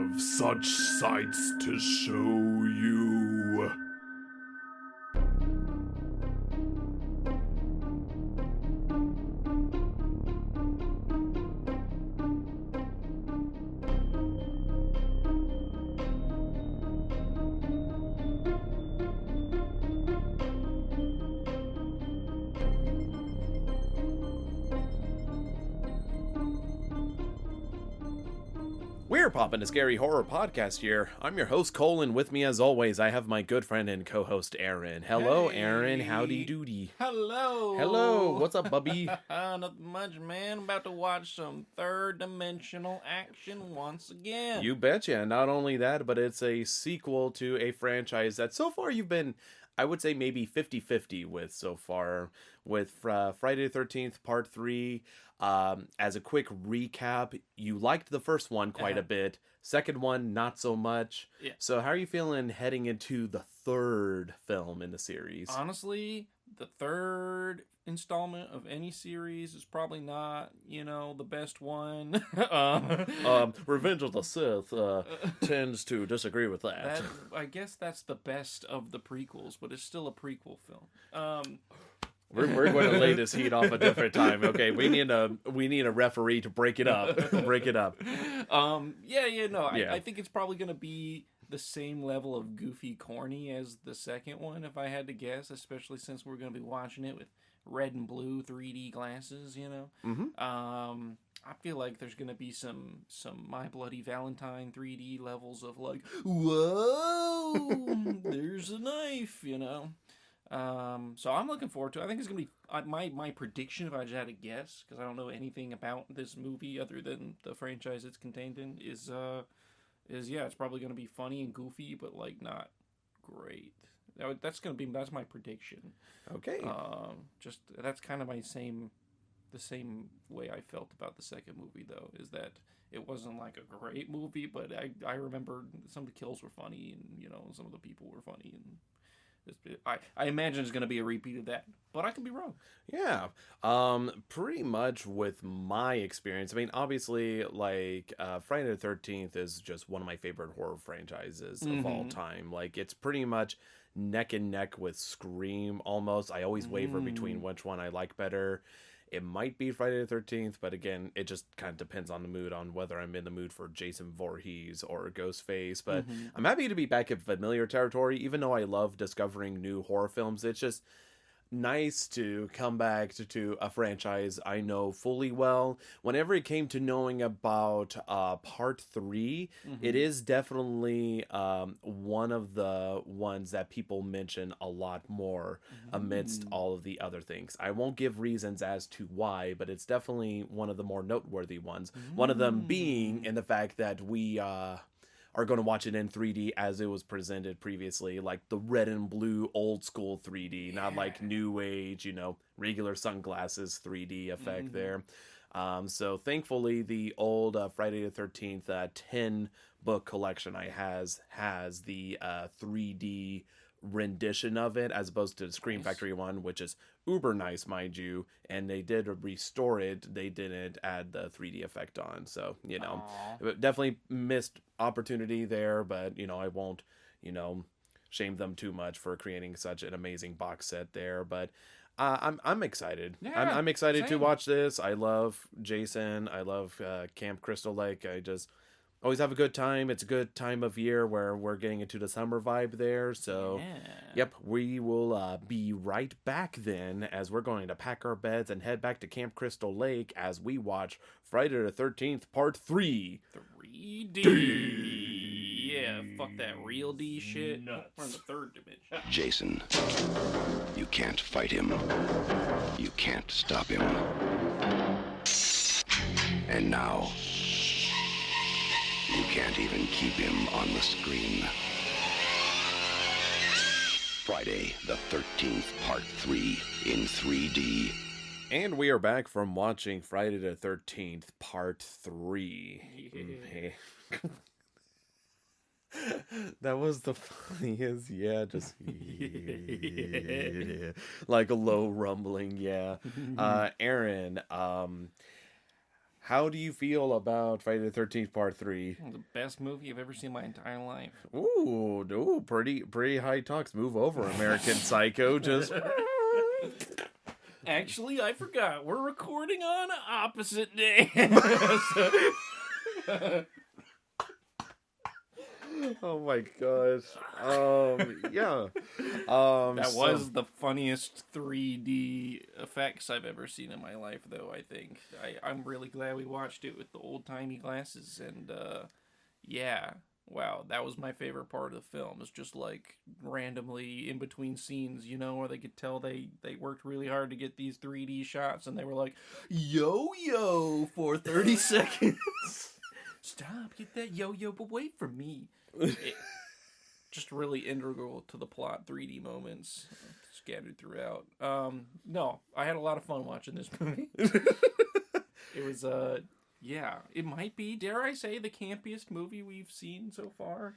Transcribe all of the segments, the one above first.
have such sights to show you. We're Poppin the Scary horror podcast here. I'm your host Coale, and with me as always I have my good friend and co-host Aaron. Hello, Hey. Aaron. Howdy doody. Hello. Hello. What's up, bubby? Nothing much, man. About to watch some third dimensional action once again. You betcha. Not only that, but it's a sequel to a franchise that so far you've been, I would say, maybe 50-50 with so far, with Friday the 13th Part 3. As a quick recap, you liked the first one quite a bit. Second one, not so much. Yeah. So how are you feeling heading into the third film in the series? Honestly, the third installment of any series is probably not, the best one. Revenge of the Sith tends to disagree with that. I guess that's the best of the prequels, but it's still a prequel film. We're going to lay this heat off a different time. Okay, we need a referee to break it up. Break it up. I think it's probably going to be the same level of goofy corny as the second one, if I had to guess, especially since we're going to be watching it with red and blue 3D glasses, Mm-hmm. I feel like there's going to be some My Bloody Valentine 3D levels of like, whoa, there's a knife, So I'm looking forward to it. I think it's going to be my prediction, if I just had to guess, because I don't know anything about this movie other than the franchise it's contained in, is it's probably going to be funny and goofy, but like not great. That's my prediction. Okay. Just that's kind of the same way I felt about the second movie, though, is that it wasn't like a great movie, but I remember some of the kills were funny, and some of the people were funny, and I imagine it's going to be a repeat of that, but I could be wrong. Yeah. Pretty much with my experience. I mean, obviously, like, Friday the 13th is just one of my favorite horror franchises of all time. Like, it's pretty much neck and neck with Scream, almost. I always waver between which one I like better. It might be Friday the 13th, but again, it just kind of depends on the mood, on whether I'm in the mood for Jason Voorhees or Ghostface. But I'm happy to be back in familiar territory, even though I love discovering new horror films. It's just nice to come back to a franchise I know fully well. Whenever it came to knowing about part 3, it is definitely one of the ones that people mention a lot more amidst all of the other things. I won't give reasons as to why, but it's definitely one of the more noteworthy ones. One of them being in the fact that we are going to watch it in 3D as it was presented previously, like the red and blue old school 3D, not like new age, regular sunglasses 3D effect there. So thankfully the old Friday the 13th 10 book collection has the 3D rendition of it, as opposed to the Scream Factory one, which is uber nice, mind you, and they did restore it. They didn't add the 3D effect on, so definitely missed opportunity there, but I won't shame them too much for creating such an amazing box set there. But I'm excited. I'm excited to watch this. I love Jason. I love Camp Crystal Lake. I just always have a good time. It's a good time of year where we're getting into the summer vibe there. So, yep, we will be right back then, as we're going to pack our beds and head back to Camp Crystal Lake as we watch Friday the 13th Part 3. 3D. Yeah, fuck that real D shit. Nuts. We're in the third dimension. Jason, you can't fight him. You can't stop him. And now, you can't even keep him on the screen. Friday the 13th, Part 3 in 3D. And we are back from watching Friday the 13th Part 3. That was the funniest, just like a low rumbling, Aaron, how do you feel about Friday the 13th Part 3? The best movie I've ever seen in my entire life. Ooh, pretty high talks. Move over, American Psycho. Just Actually, I forgot. We're recording on opposite day. oh my gosh. Yeah. That was the funniest 3D effects I've ever seen in my life, though, I think. I'm really glad we watched it with the old-timey glasses, and, yeah. Wow, that was my favorite part of the film. It's just, like, randomly in between scenes, you know, where they could tell they worked really hard to get these 3D shots, and they were like, yo-yo for 30 seconds. Stop, get that yo-yo away from me. Just really integral to the plot, 3D moments scattered throughout. No, I had a lot of fun watching this movie. It was, yeah, it might be, dare I say, the campiest movie we've seen so far.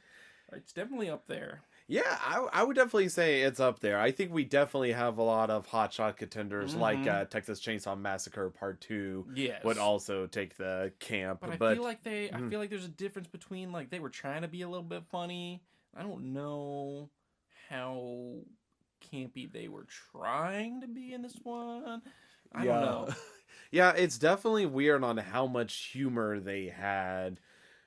It's definitely up there. Yeah, I would definitely say it's up there. I think we definitely have a lot of hotshot contenders, like Texas Chainsaw Massacre Part 2 Yes. would also take the camp. But I feel like I feel like there's a difference between, like, they were trying to be a little bit funny. I don't know how campy they were trying to be in this one. I don't know. Yeah, it's definitely weird on how much humor they had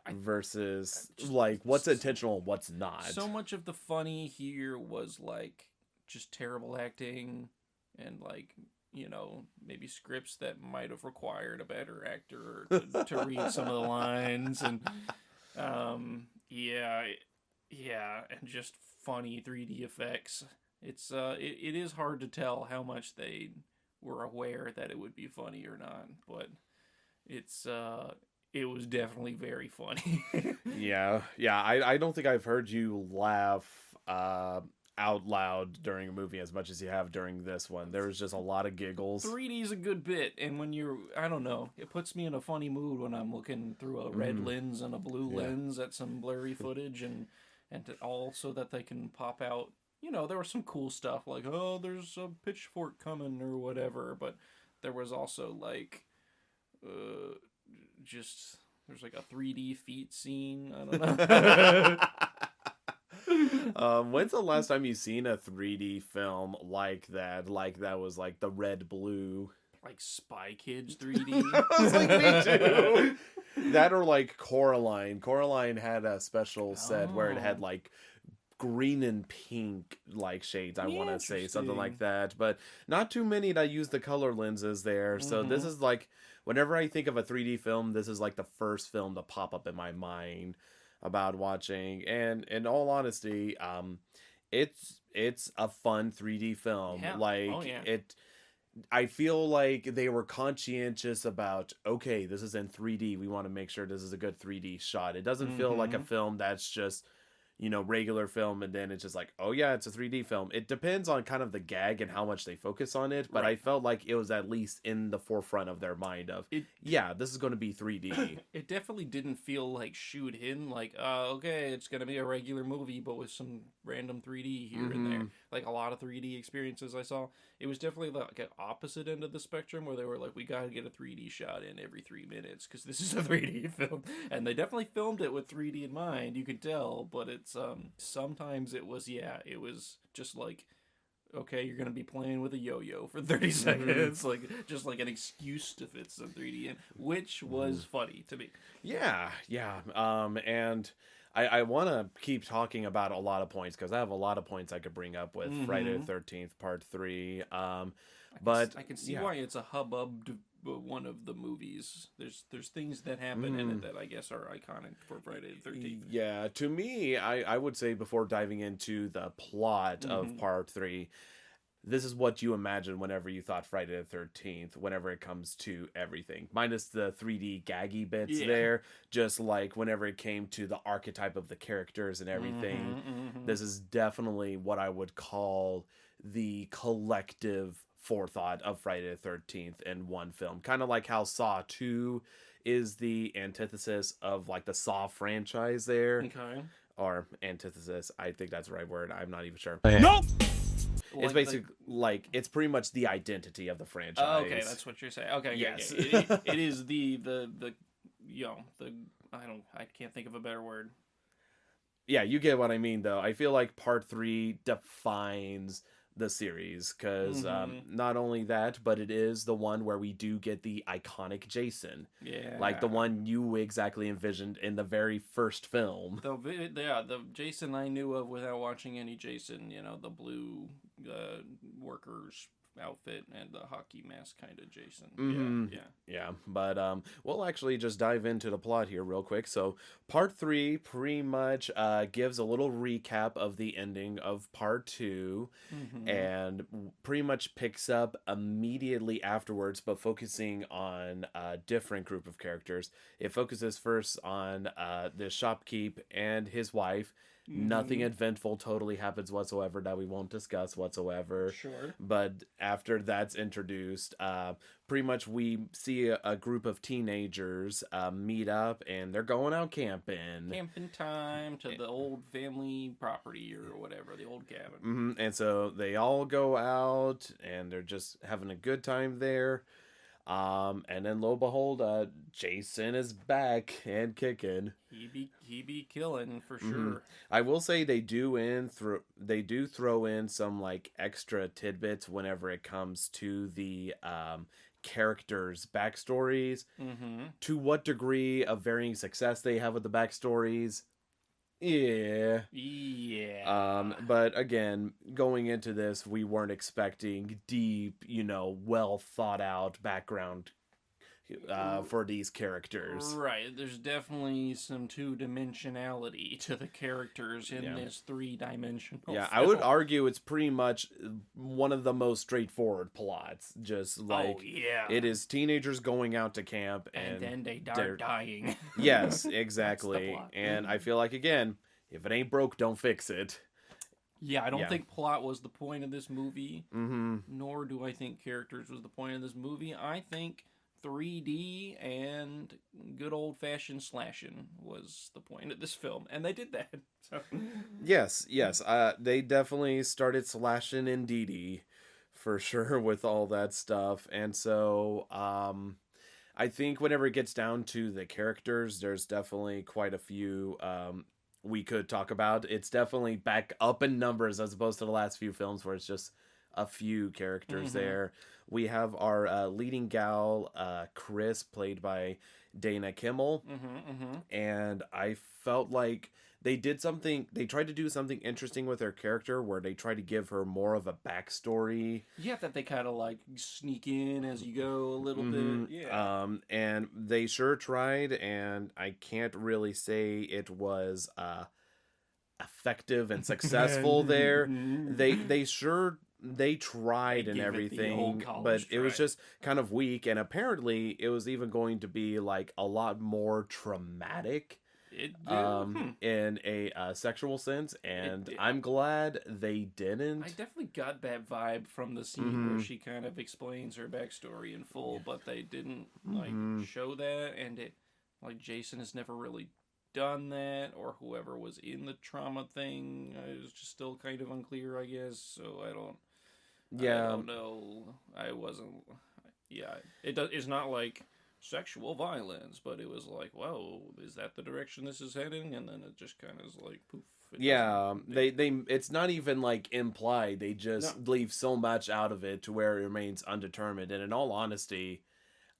versus, like, what's intentional and what's not. So much of the funny here was, like, just terrible acting and, like, you know, maybe scripts that might have required a better actor to read some of the lines. And, yeah, and just funny 3D effects. It's, it is hard to tell how much they were aware that it would be funny or not, but it's, it was definitely very funny. Yeah. I don't think I've heard you laugh out loud during a movie as much as you have during this one. There was just a lot of giggles. 3D is a good bit, and when you're, I don't know, it puts me in a funny mood when I'm looking through a red lens and a blue lens at some blurry footage, and also that they can pop out. You know, there was some cool stuff like, oh, there's a pitchfork coming or whatever, but there was also, like, just, there's like a 3D feet scene. I don't know. When's the last time you seen a 3D film like that? Like that was like the red blue. Like Spy Kids 3D. I was like, me too. That or like Coraline. Coraline had a special set where it had like green and pink like shades, I want to say something like that, but not too many that use the color lenses there. So this is like, whenever I think of a 3D film, this is like the first film to pop up in my mind about watching. And in all honesty, it's a fun 3D film. I feel like they were conscientious about, okay, this is in 3D, we want to make sure this is a good 3D shot. It doesn't feel like a film that's just, you know, regular film, and then it's just like, oh yeah, it's a 3D film. It depends on kind of the gag and how much they focus on it, but I felt like it was at least in the forefront of their mind of, yeah, this is going to be 3D. It definitely didn't feel like shoot in, like, okay, it's going to be a regular movie, but with some random 3D here and there. Like a lot of 3D experiences I saw. It was definitely like an opposite end of the spectrum where they were like, we got to get a 3D shot in every 3 minutes because this is a 3D film. And they definitely filmed it with 3D in mind, you could tell, but it's, sometimes it was just like, okay, you're going to be playing with a yo-yo for 30 seconds, like, just like an excuse to fit some 3D in, which was funny to me. Yeah. And I want to keep talking about a lot of points because I have a lot of points I could bring up with Friday the 13th Part 3. But I can see why it's a hubbub one of the movies. There's things that happen in it that I guess are iconic for Friday the 13th. Yeah, to me, I would say before diving into the plot of Part 3, this is what you imagine whenever you thought Friday the 13th, whenever it comes to everything. Minus the 3D gaggy bits there, just like whenever it came to the archetype of the characters and everything. This is definitely what I would call the collective forethought of Friday the 13th in one film. Kind of like how Saw 2 is the antithesis of like the Saw franchise there. Okay. Or antithesis, I think that's the right word. I'm not even sure. Nope! It's basically like it's pretty much the identity of the franchise. Oh, okay, that's what you're saying. Okay, yes, it is the I can't think of a better word. Yeah, you get what I mean, though. I feel like part 3 defines the series because not only that, but it is the one where we do get the iconic Jason. Yeah, like the one you exactly envisioned in the very first film. The Jason I knew of without watching any Jason. The blue workers outfit and the hockey mask kind of Jason. Yeah, but we'll actually just dive into the plot here real quick. So part 3 pretty much gives a little recap of the ending of part 2 and pretty much picks up immediately afterwards, but focusing on a different group of characters. It focuses first on the shopkeep and his wife. Nothing eventful totally happens whatsoever that we won't discuss whatsoever. Sure. But after that's introduced, pretty much we see a group of teenagers meet up and they're going out camping. Camping time to the old family property or whatever, the old cabin. And so they all go out and they're just having a good time there. And then lo and behold, Jason is back and kicking. He be killing for sure. I will say they do throw in some like extra tidbits whenever it comes to the characters' backstories. To what degree of varying success they have with the backstories. Yeah. But again, going into this, we weren't expecting deep, well thought out background for these characters. Right. There's definitely some two-dimensionality to the characters in this three-dimensional film. I would argue it's pretty much one of the most straightforward plots. Just like, it is teenagers going out to camp and then they are dying. Yes, exactly. And I feel like, again, if it ain't broke, don't fix it. Yeah, I don't think plot was the point of this movie, nor do I think characters was the point of this movie. I think 3D and good old-fashioned slashing was the point of this film, and they did that. So. Yes. They definitely started slashing in DD, for sure, with all that stuff. And so, I think whenever it gets down to the characters, there's definitely quite a few we could talk about. It's definitely back up in numbers as opposed to the last few films where it's just a few characters there. We have our leading gal, Chris, played by Dana Kimmel. And I felt like they tried to do something interesting with her character where they tried to give her more of a backstory. Yeah, that they kind of like sneak in as you go a little bit. Yeah. And they sure tried, and I can't really say it was effective and successful there. They tried and everything, but it was just kind of weak. And apparently it was even going to be like a lot more traumatic in a sexual sense. And I'm glad they didn't. I definitely got that vibe from the scene where she kind of explains her backstory in full, but they didn't show that. And Jason has never really done that, or whoever was in the trauma thing is just still kind of unclear, I guess. So I don't know. I wasn't. Yeah, it's not like sexual violence, but it was like, whoa, is that the direction this is heading? And then it just kind of is like, poof. It's not even like implied. They just leave so much out of it to where it remains undetermined. And in all honesty,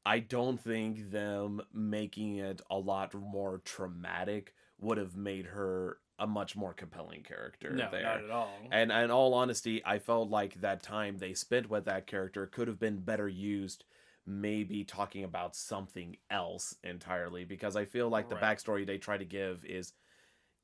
I don't think them making it a lot more traumatic would have made her a much more compelling character. No, there. Not at all. And in all honesty, I felt like that time they spent with that character could have been better used maybe talking about something else entirely, because I feel like the backstory they try to give is,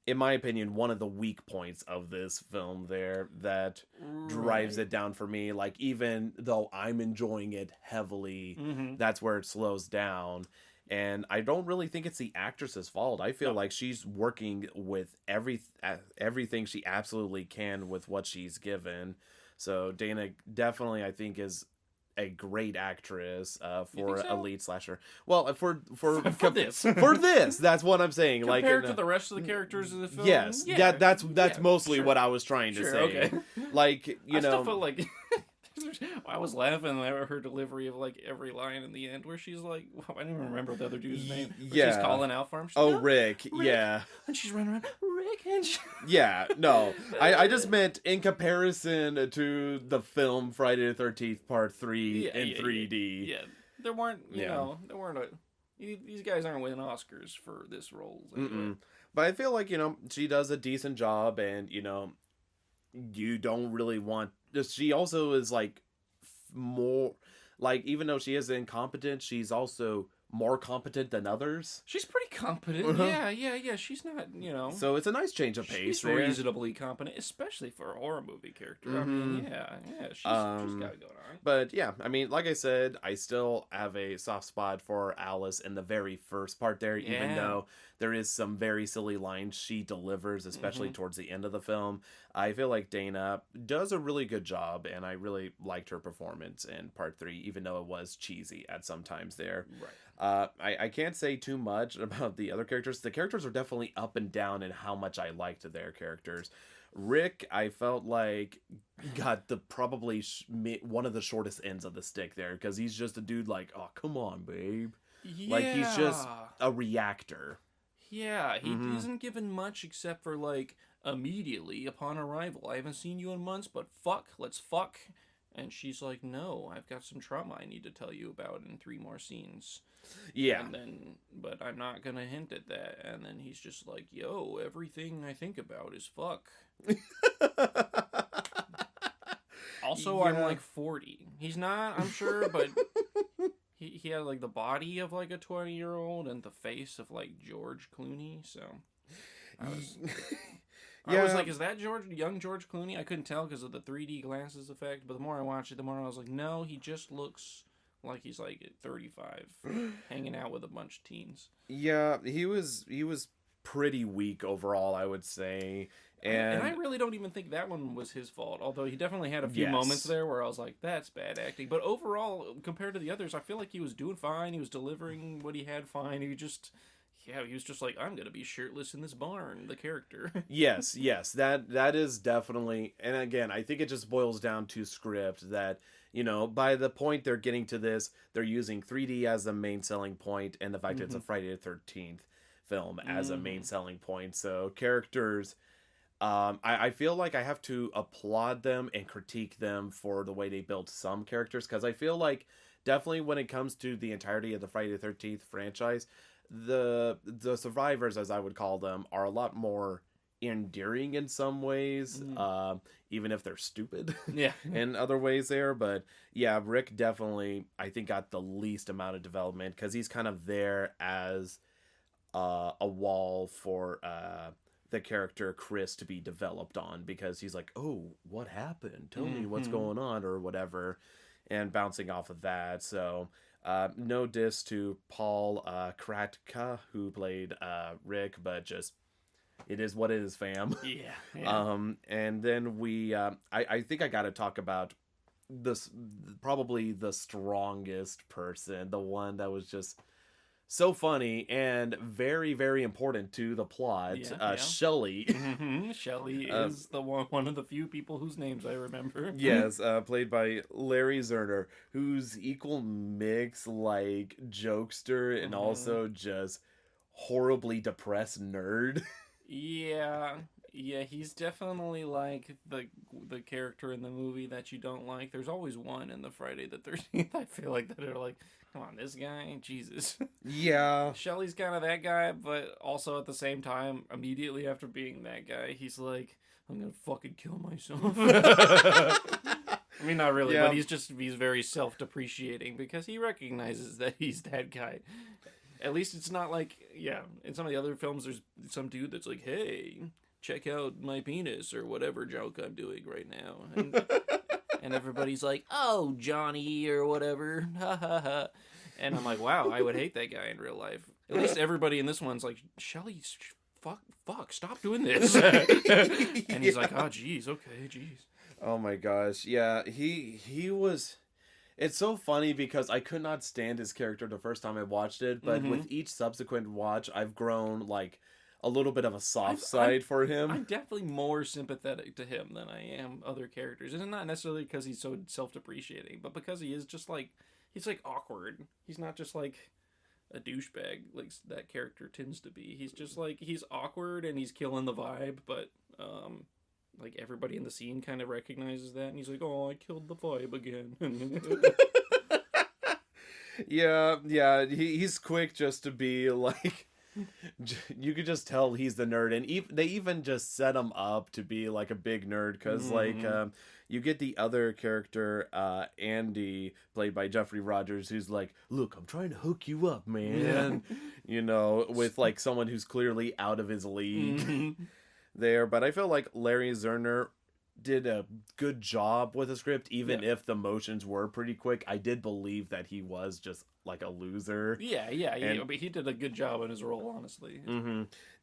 in my opinion, one of the weak points of this film there that drives it down for me. Like, even though I'm enjoying it heavily, that's where it slows down. And I don't really think it's the actress's fault. I feel like she's working with everything she absolutely can with what she's given. So Dana definitely, I think, is a great actress for a lead slasher. Well, for this, for this, that's what I'm saying. Compared to the rest of the characters of the film, yes, that's mostly what I was trying to say. Okay. Like, I still felt like I was laughing at her delivery of like every line in the end where she's like, I don't even remember the other dude's name. Yeah. She's calling out for him. She's Oh, like, "No, Rick. Rick." Yeah. And she's running around, Rick, and Yeah, no. I just meant in comparison to the film Friday the 13th Part 3 in 3D. Yeah, there weren't, you Yeah. know, these guys aren't winning Oscars for this role. Anyway. But I feel like, she does a decent job, and, you don't really want... She also is, like, more... Like, even though she is incompetent, she's also more competent than others. She's pretty competent. Yeah. She's not, So it's a nice change of pace. She's there. reasonably competent, especially for a horror movie character. I mean, yeah, she's got it going on. But yeah, I mean, like I said, I still have a soft spot for Alice in the very first part there, even though there is some very silly lines she delivers, especially towards the end of the film. I feel like Dana does a really good job, and I really liked her performance in part 3, even though it was cheesy at some times there. Right. I can't say too much about the other characters. The characters are definitely up and down in how much I liked their characters. Rick, I felt like got the probably one of the shortest ends of the stick there, because he's just a dude like, oh, come on, babe. Yeah. Like, he's just a reactor. Yeah, he isn't given much except for, like, immediately upon arrival. I haven't seen you in months, but let's fuck. And she's like, no, I've got some trauma I need to tell you about in 3 more scenes. Yeah. And then, but I'm not gonna hint at that. And then he's just like, yo, everything I think about is fuck. Also, I'm like 40. He's not, I'm sure, but he had like the body of like a 20-year-old and the face of like George Clooney. So I was like, is that young George Clooney? I couldn't tell because of the 3D glasses effect. But the more I watched it, the more I was like, no, he just looks like he's like at 35, hanging out with a bunch of teens. Yeah, he was pretty weak overall, I would say. And I really don't even think that one was his fault. Although he definitely had a few moments there where I was like, that's bad acting. But overall, compared to the others, I feel like he was doing fine. He was delivering what he had fine. He was just like, I'm going to be shirtless in this barn, the character. Yes, that is definitely, and again, I think it just boils down to script that, by the point they're getting to this, they're using 3D as the main selling point, and the fact that it's a Friday the 13th film as a main selling point. So characters, I feel like I have to applaud them and critique them for the way they built some characters, because I feel like definitely when it comes to the entirety of the Friday the 13th franchise, the survivors, as I would call them, are a lot more endearing in some ways, even if they're stupid in other ways there. But yeah, Rick definitely, I think, got the least amount of development, because he's kind of there as a wall for the character Chris to be developed on, because he's like, oh, what happened? Tell me what's going on, or whatever, and bouncing off of that. So no diss to Paul Kratka, who played Rick, but just, it is what it is, fam. Yeah. And then I think I gotta talk about this, probably the strongest person, the one that was just so funny and very, very important to the plot. Shelley. Shelley is the one of the few people whose names I remember. Yes, played by Larry Zerner, who's equal mix, like, jokester and also just horribly depressed nerd. Yeah, he's definitely like the character in the movie that you don't like. There's always one in the Friday the 13th, I feel like, that are like, come on, this guy, Jesus. Yeah. Shelley's kind of that guy, but also at the same time, immediately after being that guy, he's like, I'm gonna fucking kill myself. I mean, not really, but he's very self-depreciating because he recognizes that he's that guy. At least it's not like, in some of the other films, there's some dude that's like, hey, check out my penis or whatever joke I'm doing right now. And everybody's like, oh, Johnny or whatever. Ha ha ha. And I'm like, wow, I would hate that guy in real life. At least everybody in this one's like, Shelley, fuck, stop doing this. And he's like, oh, geez, okay, geez. Oh my gosh. Yeah, he was... It's so funny because I could not stand his character the first time I watched it, but with each subsequent watch, I've grown, like, a little bit of a soft I'm- side for him. I'm definitely more sympathetic to him than I am other characters. And it's not necessarily because he's so self-depreciating, but because he is just like, he's like awkward. He's not just like a douchebag like that character tends to be. He's just like, he's awkward and he's killing the vibe, but like everybody in the scene kind of recognizes that, and he's like, "Oh, I killed the vibe again." Yeah, he's quick just to be like, you could just tell he's the nerd, and they even just set him up to be like a big nerd, because like you get the other character, Andy, played by Jeffrey Rogers, who's like, "Look, I'm trying to hook you up, man," you know, with like someone who's clearly out of his league there. But I feel like Larry Zerner did a good job with the script, even if the motions were pretty quick. I did believe that he was just like a loser. Yeah, but he did a good job in his role, honestly.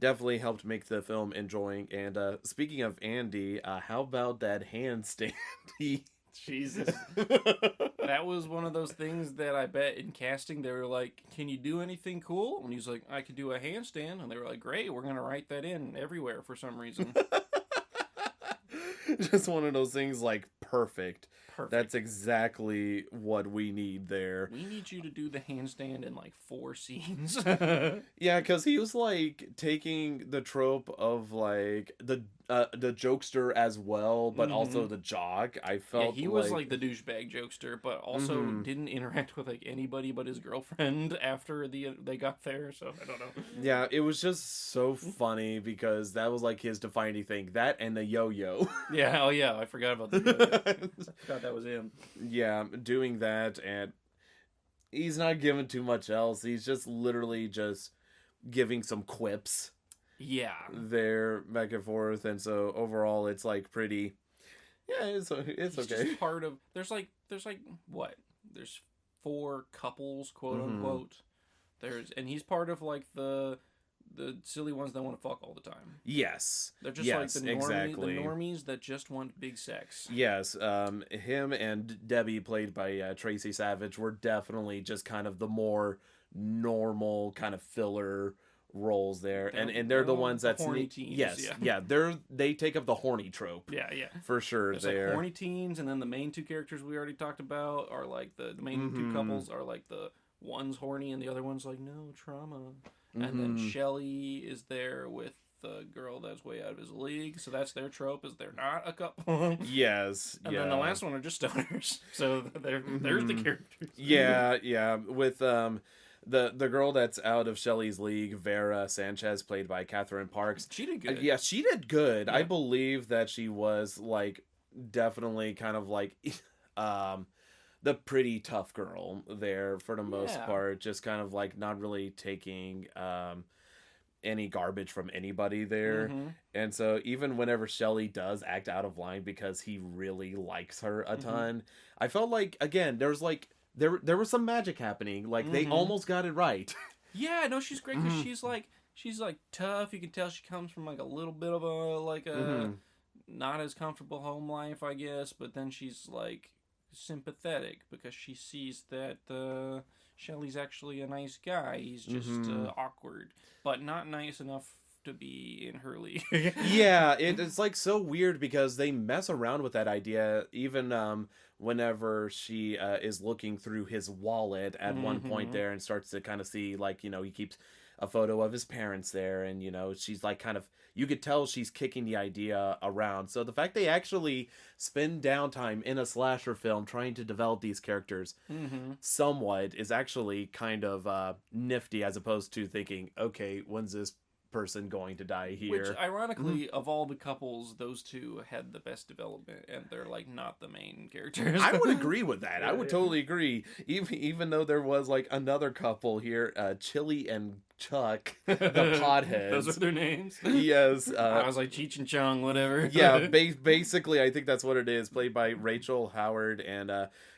Definitely helped make the film enjoying. And speaking of Andy, how about that handstand? Jesus. That was one of those things that I bet in casting they were like, "Can you do anything cool?" And he's like, "I could do a handstand." And they were like, "Great, we're going to write that in everywhere for some reason." Just one of those things, like, perfect. That's exactly what we need there. We need you to do the handstand in like 4 scenes. Yeah, because he was like taking the trope of like the jokester as well, but also the jock. I felt he was like the douchebag jokester, but also didn't interact with like anybody but his girlfriend after they got there. So I don't know. Yeah, it was just so funny because that was like his defining thing. That and the yo-yo. Yeah, oh yeah, I forgot about the yo-yo. I forgot that was him. Yeah, doing that, and he's not giving too much else. He's just literally just giving some quips. Yeah. There, back and forth, and so overall it's like pretty, it's He's okay. Just part of there's like what? There's 4 couples, quote unquote. And he's part of like the silly ones that want to fuck all the time. Yes. They're just like the normies that just want big sex. Yes. Him and Debbie, played by Tracy Savage, were definitely just kind of the more normal kind of filler roles there, and they're the ones that's horny teens. They take up the horny trope. Yeah, for sure. There's there like horny teens, and then the main 2 characters we already talked about are like the main 2 couples are like the one's horny and the other one's like no trauma. And then Shelley is there with the girl that's way out of his league, so that's their trope, is they're not a couple. Yes. And then the last one are just stoners, so there's the characters. Yeah. With the girl that's out of Shelley's league, Vera Sanchez, played by Catherine Parks. She did good. Yeah, she did good. Yeah. I believe that she was like definitely kind of like the pretty tough girl there for the most part, just kind of like not really taking any garbage from anybody there. And so even whenever Shelley does act out of line because he really likes her a ton, I felt like, again, there was like there was some magic happening. Like they almost got it right. Yeah, no, she's great because she's like tough. You can tell she comes from like a little bit of a not as comfortable home life, I guess, but then she's like sympathetic because she sees that Shelley's actually a nice guy. He's just awkward, but not nice enough to be in her league. Yeah, it's like so weird because they mess around with that idea even whenever she is looking through his wallet at one point there and starts to kind of see, like, you know, he keeps a photo of his parents there, and, you know, she's like kind of, you could tell she's kicking the idea around. So the fact they actually spend downtime in a slasher film trying to develop these characters somewhat is actually kind of nifty, as opposed to thinking, okay, when's this person going to die here? Which, ironically, of all the couples, those 2 had the best development, and they're like not the main characters. I would agree with that. I would totally agree. Even though there was like another couple here, Chili and Chuck, the potheads. Those are their names? Yes. I was like Cheech and Chong, whatever. Yeah, basically, I think that's what it is. Played by Rachel Howard and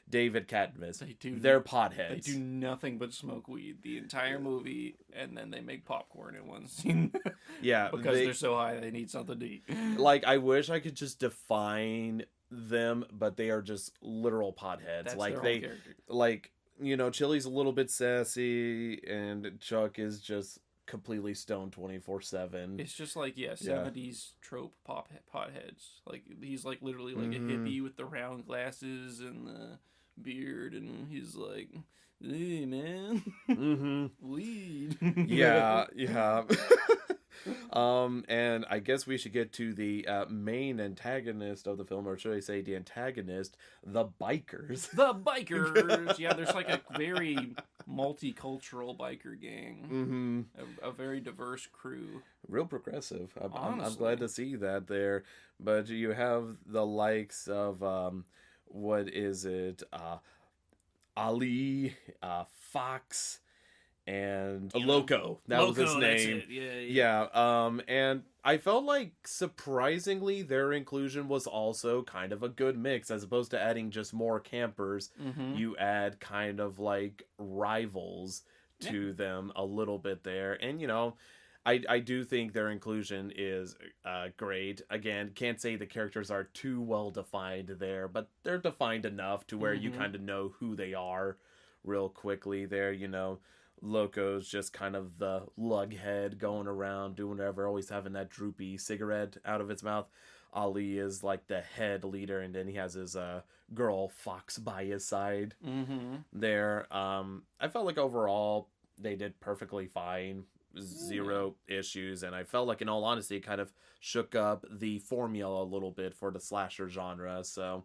David Katniss. They're potheads. They do nothing but smoke weed the entire movie, and then they make popcorn in one scene. Yeah. Because they're so high, they need something to eat. Like, I wish I could just define them, but they are just literal potheads. That's like, their whole character. like, you know, Chili's a little bit sassy, and Chuck is just completely stoned 24/7. It's just like, yeah, 70s trope potheads. Like, he's like literally like a Mm-hmm. hippie with the round glasses and the beard, and he's like, hey, man, Mm-hmm. weed. Yeah, yeah. And I guess we should get to the main antagonist of the film, or should I say the antagonist, the bikers. The bikers. Yeah, there's like a very multicultural biker gang. Mm-hmm. A very diverse crew. Real progressive. I'm Honestly. glad to see that there. But you have the likes of, what is it? Ali, Fox, and Loco. That was his Loco, name. that's it. Yeah. And I felt like surprisingly their inclusion was also kind of a good mix, as opposed to adding just more campers. Mm-hmm. You add kind of like rivals to them a little bit there, and I do think their inclusion is great. Again, can't say the characters are too well defined there, but they're defined enough to where you kind of know who they are real quickly there. Loco's just kind of the lughead going around doing whatever, always having that droopy cigarette out of its mouth. Ali is like the head leader, and then he has his girl Fox by his side there. I felt like overall they did perfectly fine. Zero issues, and I felt like, in all honesty, it kind of shook up the formula a little bit for the slasher genre, so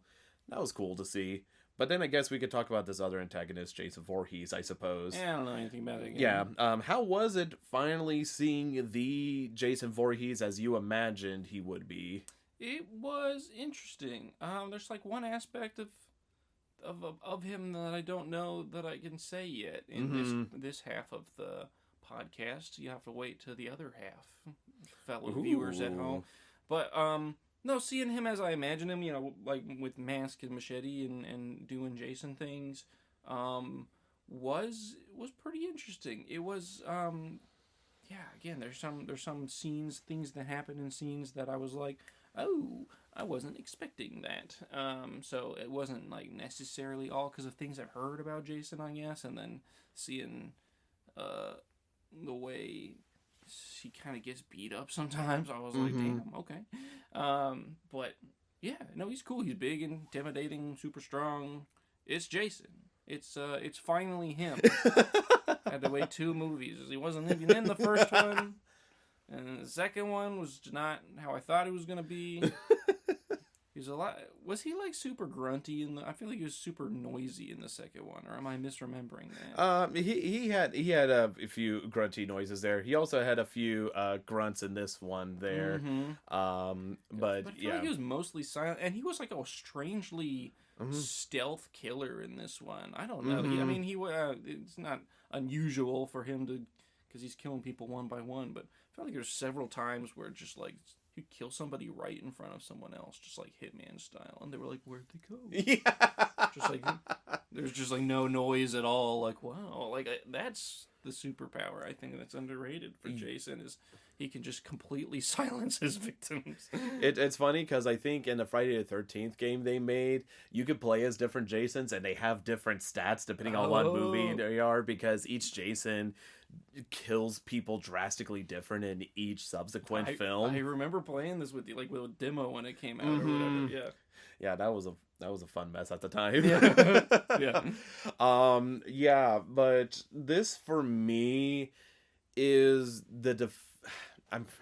that was cool to see. But then I guess we could talk about this other antagonist, Jason Voorhees, I suppose. Yeah, I don't know anything about it. Yeah. How was it finally seeing the Jason Voorhees as you imagined he would be? It was interesting. There's like one aspect of him that I don't know that I can say yet in this half of the podcast. You have to wait till the other half, fellow viewers at home. But no, seeing him as I imagine him, like with mask and machete and doing Jason things, was pretty interesting. It was again, there's some things that happen in scenes that I was like, oh, I wasn't expecting that. So it wasn't like necessarily all because of things I've heard about Jason, I guess, and then seeing the way he kind of gets beat up sometimes, I was like, damn, okay. But yeah, no, he's cool. He's big, intimidating, super strong. It's Jason. It's finally him. I had to wait 2 movies. He wasn't even in the first one, and the second one was not how I thought it was gonna be. He's a lot. Was he like super grunty in the? I feel like he was super noisy in the second one, or am I misremembering that? He had a few grunty noises there. He also had a few grunts in this one there. But I feel like he was mostly silent, and he was like a strangely stealth killer in this one. I don't know. It's not unusual for him to, because he's killing people one by one. But I feel like there's several times where just like he'd kill somebody right in front of someone else, just like Hitman style, and they were like, "Where'd they go?" Yeah, just like there's just like no noise at all. Like, wow, like that's the superpower. I think that's underrated for Jason, is he can just completely silence his victims. It's funny because I think in the Friday the 13th game they made, you could play as different Jasons, and they have different stats depending on what movie they are, because each Jason kills people drastically different in each subsequent film. I remember playing this with you, like with a demo when it came out or whatever. Yeah, that was a fun mess at the time. Yeah. But this for me is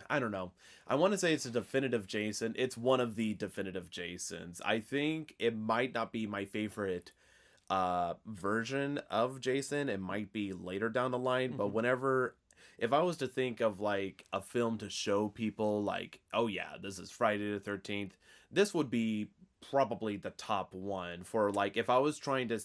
I don't know. I want to say it's a definitive Jason. It's one of the definitive Jasons. I think it might not be my favorite version of Jason. It might be later down the line, but if I was to think of like a film to show people like, oh yeah, this is Friday the 13th, this would be probably the top one for like, if I was trying to,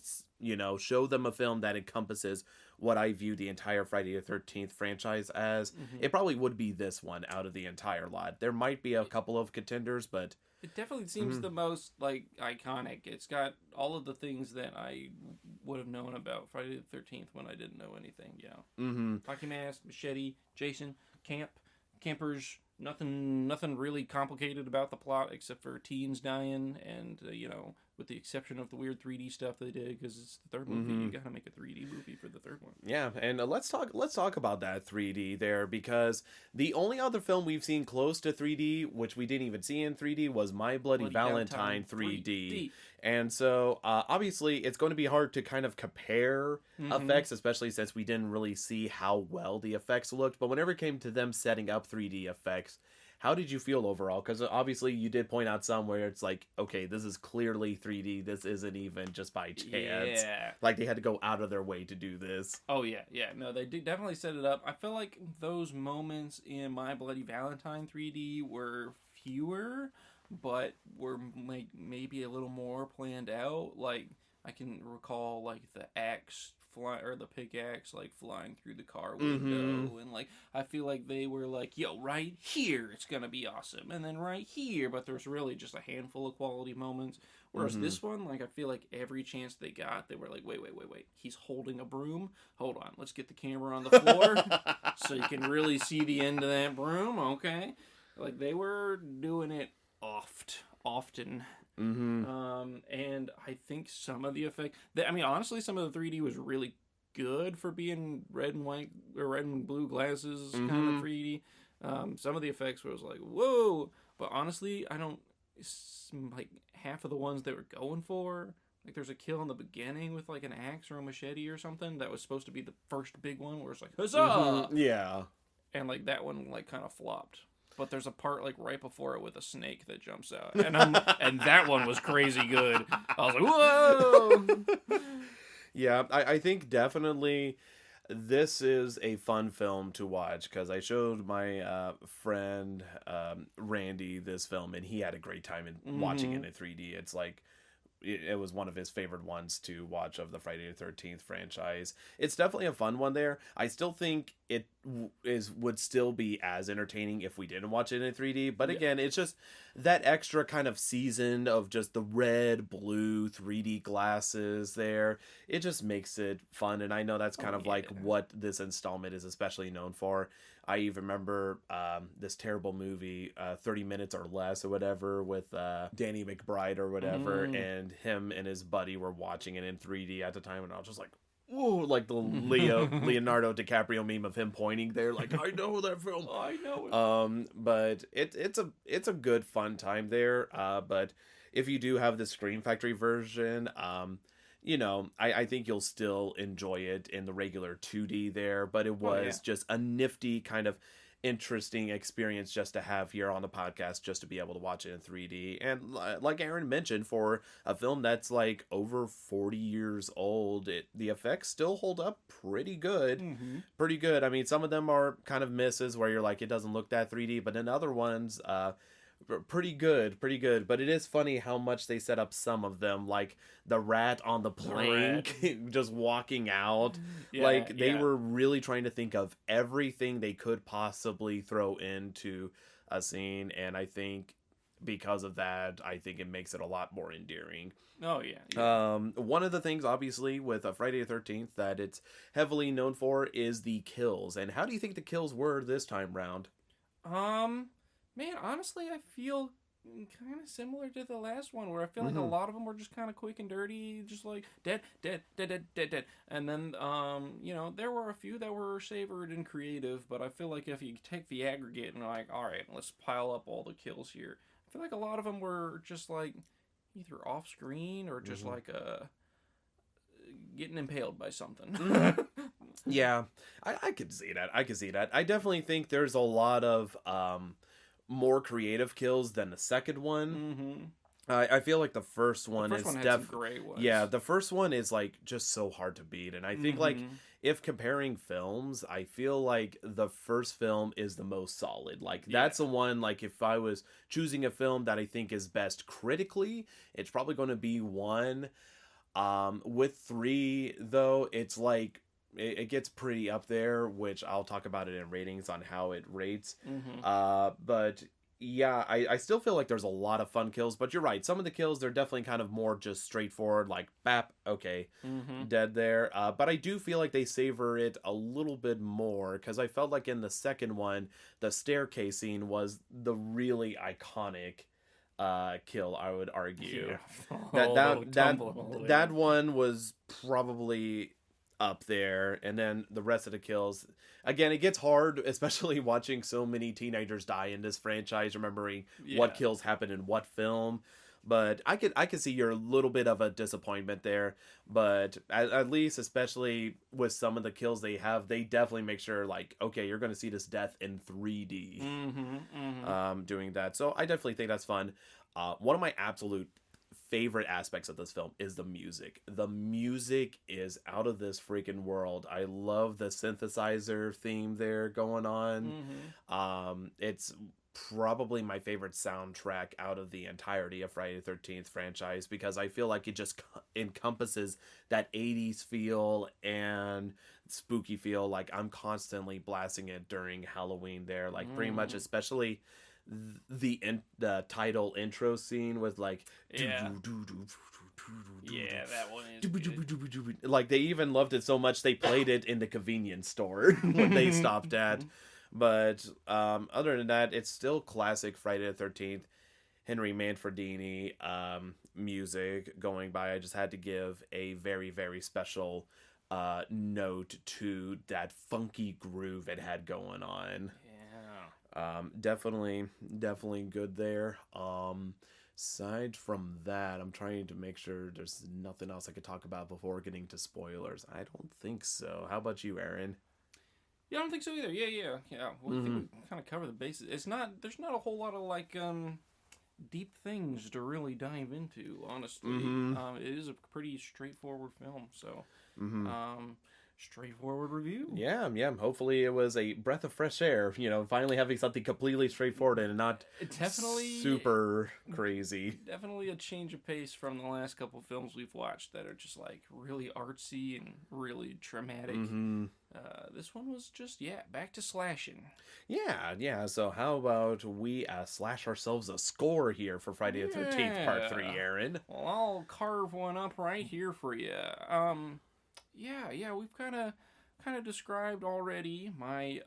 show them a film that encompasses what I view the entire Friday the 13th franchise as, it probably would be this one out of the entire lot. There might be a couple of contenders, but it definitely seems the most like iconic. It's got all of the things that I would have known about Friday the 13th when I didn't know anything. Hockey mask, machete, Jason, campers. Nothing really complicated about the plot except for teens dying and with the exception of the weird 3D stuff they did, because it's the third movie. You gotta make a 3D movie for the third one. Yeah, and let's talk about that 3D there, because the only other film we've seen close to 3D, which we didn't even see in 3D, was My Bloody Valentine 3D. And so obviously it's going to be hard to kind of compare effects, especially since we didn't really see how well the effects looked. But whenever it came to them setting up 3D effects, how did you feel overall? Because obviously you did point out some where it's like, okay, this is clearly 3D. This isn't even just by chance. Yeah. Like, they had to go out of their way to do this. Oh, yeah. No, they did definitely set it up. I feel like those moments in My Bloody Valentine 3D were fewer, but were maybe a little more planned out. Like, I can recall, like, the axe or the pickaxe like flying through the car window, and like I feel like they were like, yo, right here it's gonna be awesome, and then right here, but there's really just a handful of quality moments. Whereas this one, like, I feel like every chance they got, they were like, wait, he's holding a broom, hold on, let's get the camera on the floor so you can really see the end of that broom. Okay, like, they were doing it often. And I think some of the effect, I mean, honestly, some of the 3D was really good for being red and white or red and blue glasses kind of 3D. Some of the effects was like, whoa, but honestly, I don't like half of the ones they were going for. Like, there's a kill in the beginning with like an axe or a machete or something that was supposed to be the first big one where it's like, huzzah! Yeah. And like that one like kind of flopped. But there's a part like right before it with a snake that jumps out, and that one was crazy good. I was like, whoa! Yeah, I think definitely this is a fun film to watch, because I showed my friend Randy this film, and he had a great time in watching it in 3D. It's like, it was one of his favorite ones to watch of the Friday the 13th franchise. It's definitely a fun one there. I still think it would still be as entertaining if we didn't watch it in 3D. But again, it's just that extra kind of season of just the red, blue 3D glasses there. It just makes it fun. And I know that's kind of like what this installment is especially known for. I even remember this terrible movie, 30 Minutes or Less or whatever, with Danny McBride or whatever, and him and his buddy were watching it in 3D at the time, and I was just like, ooh, like the Leonardo DiCaprio meme of him pointing there, like, I know that film. I know it. But it's a good fun time there. But if you do have the Scream Factory version, you know, I think you'll still enjoy it in the regular 2D there, but it was just a nifty kind of interesting experience just to have here on the podcast, just to be able to watch it in 3D. And like Aaron mentioned, for a film that's like over 40 years old, the effects still hold up pretty good. Pretty good. I mean, some of them are kind of misses where you're like, it doesn't look that 3D, but in other ones, pretty good. But it is funny how much they set up some of them, like the rat on the plank just walking out. They were really trying to think of everything they could possibly throw into a scene, and I think because of that, I think it makes it a lot more endearing. One of the things, obviously, with Friday the 13th that it's heavily known for is the kills. And how do you think the kills were this time round? Man, honestly, I feel kind of similar to the last one, where I feel like a lot of them were just kind of quick and dirty, just like dead. And then, you know, there were a few that were savored and creative, but I feel like if you take the aggregate and like, all right, let's pile up all the kills here, I feel like a lot of them were just like either off screen or just like getting impaled by something. Yeah, I could see that. I definitely think there's a lot of more creative kills than the second one. I feel like the first one is great ones. Yeah, the first one is like just so hard to beat, and I think like if comparing films, I feel like the first film is the most solid. Like that's the one, like if I was choosing a film that I think is best critically, it's probably going to be one. With 3 though, it's like it gets pretty up there, which I'll talk about it in ratings on how it rates. But yeah, I still feel like there's a lot of fun kills, but you're right. Some of the kills, they're definitely kind of more just straightforward, like, bap, okay, dead there. But I do feel like they savor it a little bit more, because I felt like in the second one, the staircase scene was the really iconic kill, I would argue. Yeah. That one was probably up there, and then the rest of the kills, again, it gets hard, especially watching so many teenagers die in this franchise, remembering what kills happened in what film. But I could see your little bit of a disappointment there, but at least, especially with some of the kills they have, they definitely make sure, like, okay, you're going to see this death in 3D. Doing that, so I definitely think that's fun. One of my absolute favorite aspects of this film is the music. The music is out of this freaking world. I love the synthesizer theme there going on. It's probably my favorite soundtrack out of the entirety of Friday the 13th franchise, because I feel like it just encompasses that 80s feel and spooky feel. Like, I'm constantly blasting it during Halloween there, like pretty much, especially the title intro scene with like that one is good. Like, they even loved it so much they played it in the convenience store when they stopped at. But other than that, it's still classic Friday the 13th, Henry Manfredini music going by. I just had to give a very, very special note to that funky groove it had going on. Definitely good there. Aside from that, I'm trying to make sure there's nothing else I could talk about before getting to spoilers. I don't think so. How about you, Aaron? Yeah, I don't think so either. Yeah. Well, I think we kind of cover the bases. There's not a whole lot of like deep things to really dive into, honestly. It is a pretty straightforward film, so straightforward review. Yeah. Hopefully it was a breath of fresh air, finally having something completely straightforward and not definitely super crazy. Definitely a change of pace from the last couple films we've watched that are just like really artsy and really dramatic. This one was just, back to slashing. Yeah. So how about we slash ourselves a score here for Friday the 13th Part 3, Aaron? Well, I'll carve one up right here for you. We've kind of described already my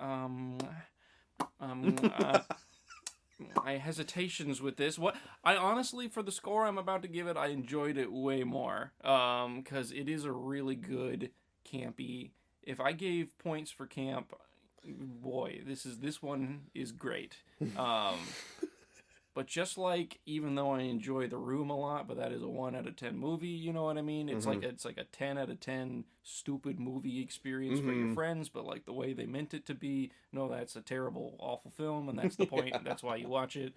my hesitations with this. What I honestly, for the score I'm about to give it, I enjoyed it way more. Because it is a really good campy. If I gave points for camp, boy, this one is great. But just like, even though I enjoy The Room a lot, but that is a 1 out of 10 movie, you know what I mean? It's like a 10 out of 10 stupid movie experience for your friends, but like the way they meant it to be, no, that's a terrible, awful film, and that's the point. That's why you watch it.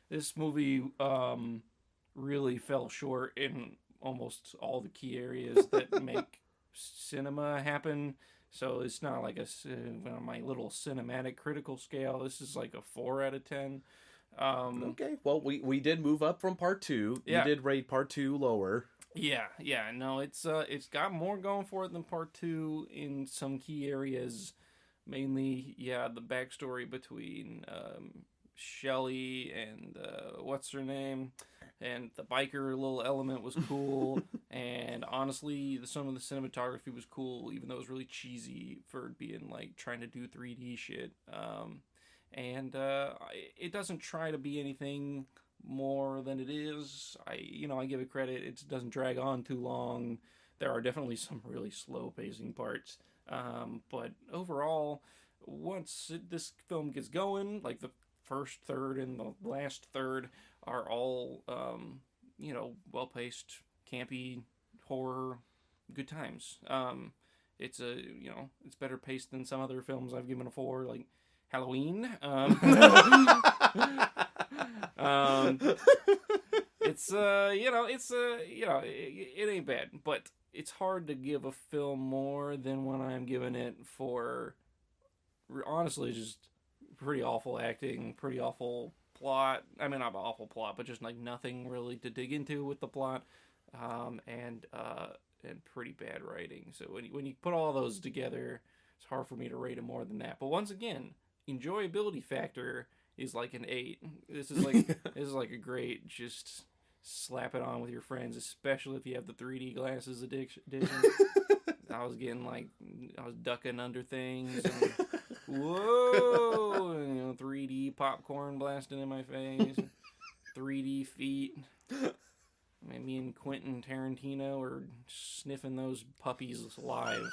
This movie really fell short in almost all the key areas that make cinema happen. So it's not like on my little cinematic critical scale. This is like a 4 out of 10. Okay, well, we did move up from Part 2. Yeah. You did rate Part 2 lower. Yeah. No, it's got more going for it than Part 2 in some key areas. Mainly, the backstory between Shelley and what's her name, and the biker little element was cool. And honestly, some of the cinematography was cool, even though it was really cheesy for being like trying to do 3D shit. And it doesn't try to be anything more than it is. I give it credit. It doesn't drag on too long. There are definitely some really slow pacing parts. But overall, once this film gets going, like the first third and the last third are all, well paced, campy horror, good times. It's it's better paced than some other films I've given a 4, like Halloween. It ain't bad, but it's hard to give a film more than when I'm giving it for, honestly, just pretty awful acting, pretty awful plot. I mean, not awful plot, but just like nothing really to dig into with the plot, and pretty bad writing. So when you put all those together, it's hard for me to rate it more than that. But once again, enjoyability factor is like an 8. This is like a great, just slap it on with your friends, especially if you have the 3D glasses edition. I was ducking under things and whoa, 3D popcorn blasting in my face. 3D feet. I mean, me and Quentin Tarantino are sniffing those puppies live.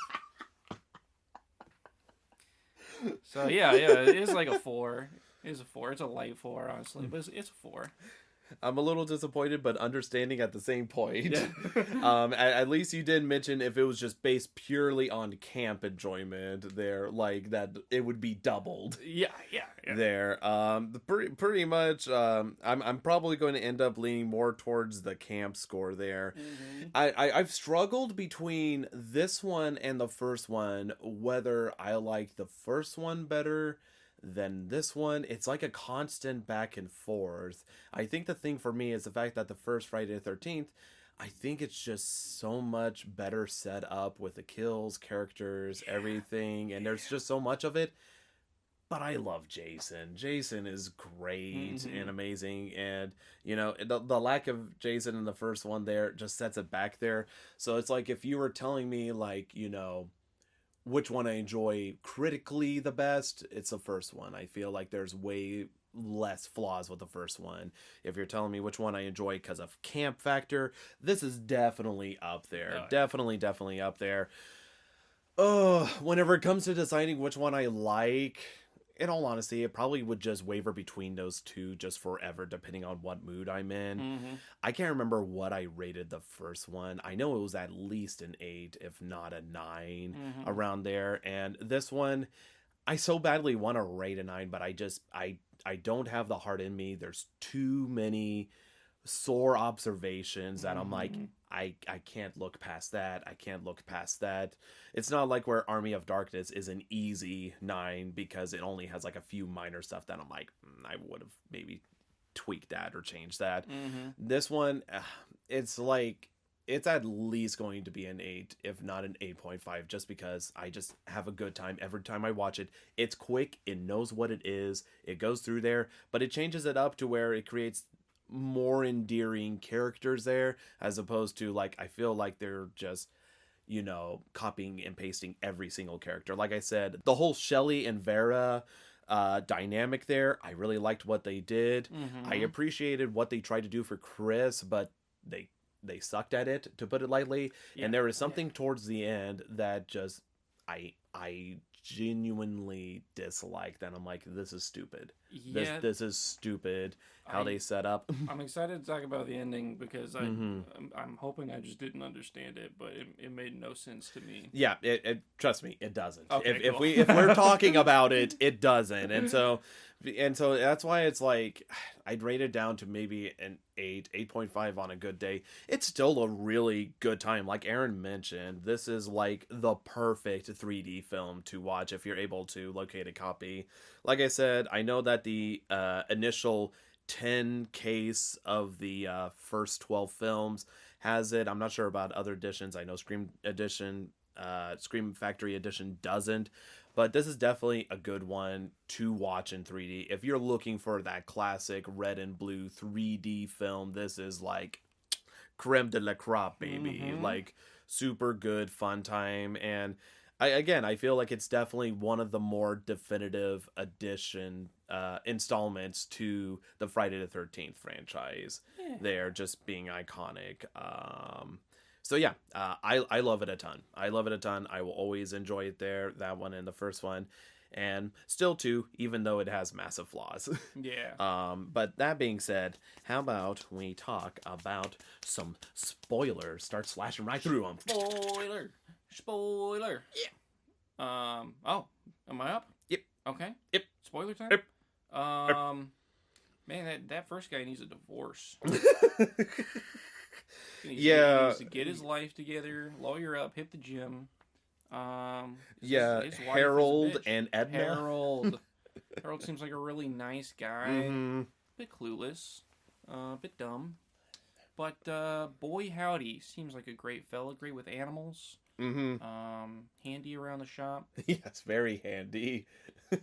So yeah, it is like a 4. It is a 4. It's a light 4, honestly, but it's a 4. I'm a little disappointed, but understanding at the same point. Yeah. At least you did mention if it was just based purely on camp enjoyment there, like that it would be doubled. Yeah. There. Pretty much. I'm probably going to end up leaning more towards the camp score there. Mm-hmm. I've struggled between this one and the first one, whether I like the first one better than this one. It's like a constant back and forth. I think the thing for me is the fact that the first Friday the 13th, I think it's just so much better set up with the kills, characters, everything, and there's just so much of it. But I love Jason. Jason is great and amazing, and you know the lack of Jason in the first one there just sets it back there. So it's like if you were telling me, like, you know, which one I enjoy critically the best, it's the first one. I feel like there's way less flaws with the first one. If you're telling me which one I enjoy because of camp factor, this is definitely up there. Definitely up there. Oh, whenever it comes to deciding which one I like, in all honesty, it probably would just waver between those two just forever, depending on what mood I'm in. I can't remember what I rated the first one. I know it was at least an 8, if not a 9, around there. And this one, I so badly want to rate a 9, but I don't have the heart in me. There's too many sore observations that I'm like, I can't look past that. I can't look past that. It's not like where Army of Darkness is an easy 9 because it only has like a few minor stuff that I'm like, I would have maybe tweaked that or changed that. This one, it's like, it's at least going to be an 8, if not an 8.5, just because I just have a good time every time I watch it. It's quick. It knows what it is. It goes through there, but it changes it up to where it creates more endearing characters there, as opposed to, like, I feel like they're just, you know, copying and pasting every single character. Like I said, the whole Shelley and Vera dynamic there, I really liked what they did. I appreciated what they tried to do for Chris, but they sucked at it, to put it lightly. And there was something towards the end that just I genuinely disliked, and I'm like, this is stupid. This is stupid how they set up. I'm excited to talk about the ending because I'm hoping I just didn't understand it, but it made no sense to me. Yeah, it trust me, it doesn't. Okay, if cool. if we're talking about it, it doesn't. And so that's why it's like I'd rate it down to maybe an 8.5 on a good day. It's still a really good time. Like Aaron mentioned, this is like the perfect 3D film to watch if you're able to locate a copy. Like I said, I know that the initial 10 case of the first 12 films has it. I'm not sure about other editions. I know Scream Factory Edition doesn't. But this is definitely a good one to watch in 3D. If you're looking for that classic red and blue 3D film, this is like creme de la crop, baby. Like super good, fun time. And I feel like it's definitely one of the more definitive edition installments to the Friday the 13th franchise. They're just being iconic. So yeah, I love it a ton. I love it a ton. I will always enjoy it there, that one and the first one. And still too, even though it has massive flaws. Yeah. But that being said, how about we talk about some spoilers? Start slashing right through them. Spoiler. Yeah. Oh, am I up? Yep. Okay. Yep. Spoiler time? Yep. Man, that first guy needs a divorce. He needs to get his life together, lawyer up, hit the gym. His wife Harold is a bitch. and Edna. Harold seems like a really nice guy. Bit clueless, bit dumb, but boy howdy, seems like a great fella. Great with animals. Handy around the shop. Yes, very handy.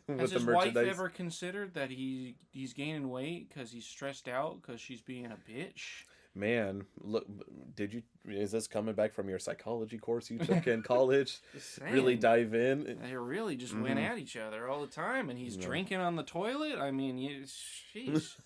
Has his wife ever considered that he's gaining weight because he's stressed out because she's being a bitch? Man, look, is this coming back from your psychology course you took in college? Really dive in? They really just went at each other all the time, and he's drinking on the toilet. I mean, sheesh.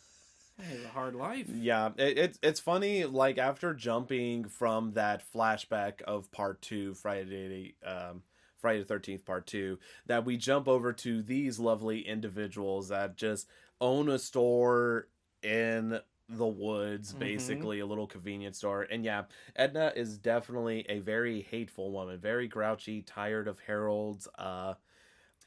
Hey, a hard life. Yeah, it's funny. Like after jumping from that flashback of part two, Friday the 13th part two, that we jump over to these lovely individuals that just own a store in the woods, basically a little convenience store. And yeah, Edna is definitely a very hateful woman, very grouchy, tired of Harold's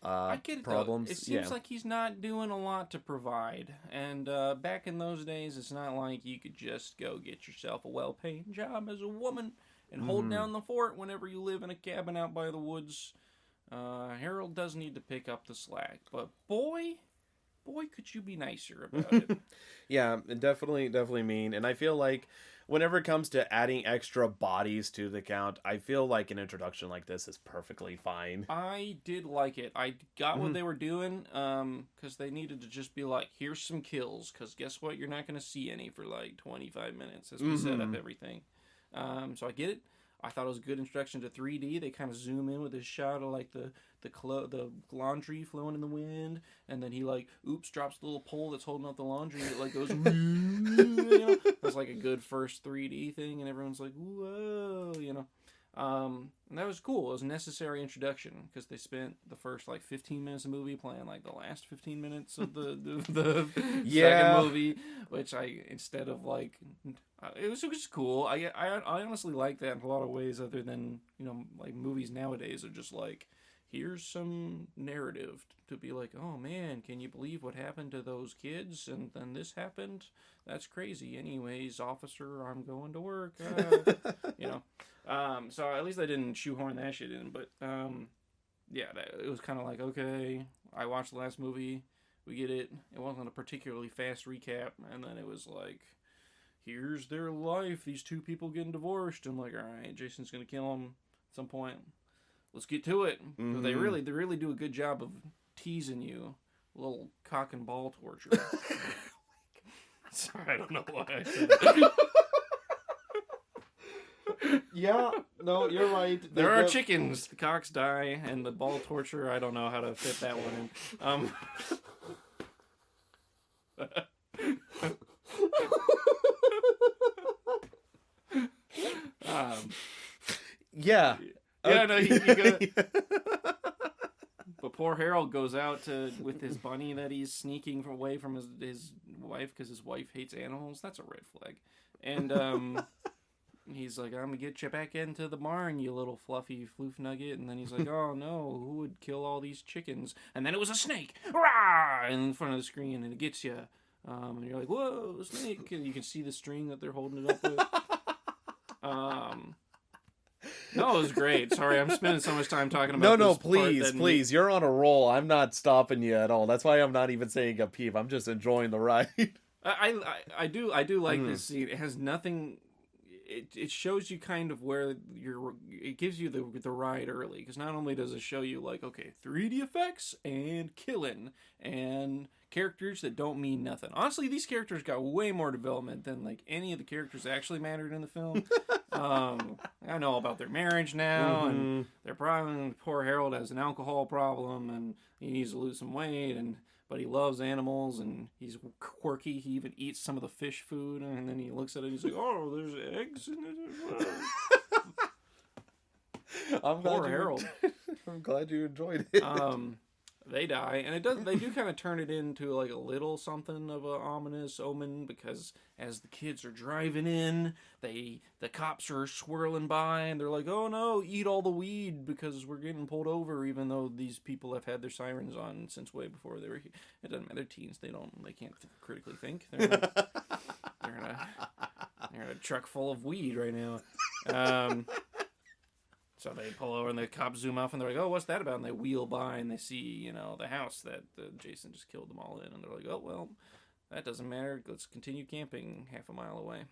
I get it, problems. though. It seems like he's not doing a lot to provide. And back in those days, it's not like you could just go get yourself a well-paying job as a woman and hold down the fort whenever you live in a cabin out by the woods. Harold does need to pick up the slack. But boy, could you be nicer about it. Yeah, definitely mean. And I feel like whenever it comes to adding extra bodies to the count, I feel like an introduction like this is perfectly fine. I did like it. I got what they were doing, because they needed to just be like, here's some kills, because guess what? You're not going to see any for like 25 minutes as we set up everything. So I get it. I thought it was a good introduction to 3D. They kind of zoom in with this shot of like the laundry flowing in the wind, and then he like drops the little pole that's holding up the laundry, and it like goes. It's like a good first 3D thing, and everyone's like, whoa, and that was cool. It was a necessary introduction because they spent the first like 15 minutes of the movie playing like the last 15 minutes of the second movie, which instead of like it was cool. I honestly like that in a lot of ways, other than like movies nowadays are just like, here's some narrative to be like, oh man, can you believe what happened to those kids? And then this happened. That's crazy. Anyways, officer, I'm going to work. So at least I didn't shoehorn that shit in. But yeah, it was kind of like, okay, I watched the last movie. We get it. It wasn't a particularly fast recap. And then it was like, here's their life. These two people getting divorced. I'm like, all right, Jason's going to kill them at some point. Let's get to it. Mm-hmm. They really do a good job of teasing you. A little cock and ball torture. Sorry, I don't know why I said that. Yeah, no, you're right. There are chickens. The cocks die, and the ball torture, I don't know how to fit that one in. Yeah. Yeah, no, you go. But poor Harold goes out with his bunny that he's sneaking away from his wife because his wife hates animals. That's a red flag. And he's like, I'm going to get you back into the barn, you little fluffy floof nugget. And then he's like, oh no, who would kill all these chickens? And then it was a snake. Rah! In front of the screen, and it gets you. And you're like, whoa, snake. And you can see the string that they're holding it up with. No, it was great. Sorry, I'm spending so much time talking about No, please. You're on a roll. I'm not stopping you at all. That's why I'm not even saying a peep. I'm just enjoying the ride. I do like this scene. It has nothing. It shows you kind of where it gives you the ride early, because not only does it show you like, okay, 3D effects and killing and characters that don't mean nothing. Honestly, these characters got way more development than like any of the characters that actually mattered in the film. I know about their marriage now, and their problem. Poor Harold has an alcohol problem, and he needs to lose some weight, but he loves animals, and he's quirky. He even eats some of the fish food, and then he looks at it and he's like, oh, there's eggs in it. Poor Harold. I'm glad you enjoyed it. They die, and they do kind of turn it into like a little something of an ominous omen, because as the kids are driving in, the cops are swirling by, and they're like, oh no, eat all the weed because we're getting pulled over, even though these people have had their sirens on since way before they were here. It doesn't matter. They're teens. They can't critically think. They're in a truck full of weed right now. So they pull over, and the cops zoom off, and they're like, oh, what's that about? And they wheel by, and they see, the house that Jason just killed them all in. And they're like, oh, well, that doesn't matter. Let's continue camping half a mile away.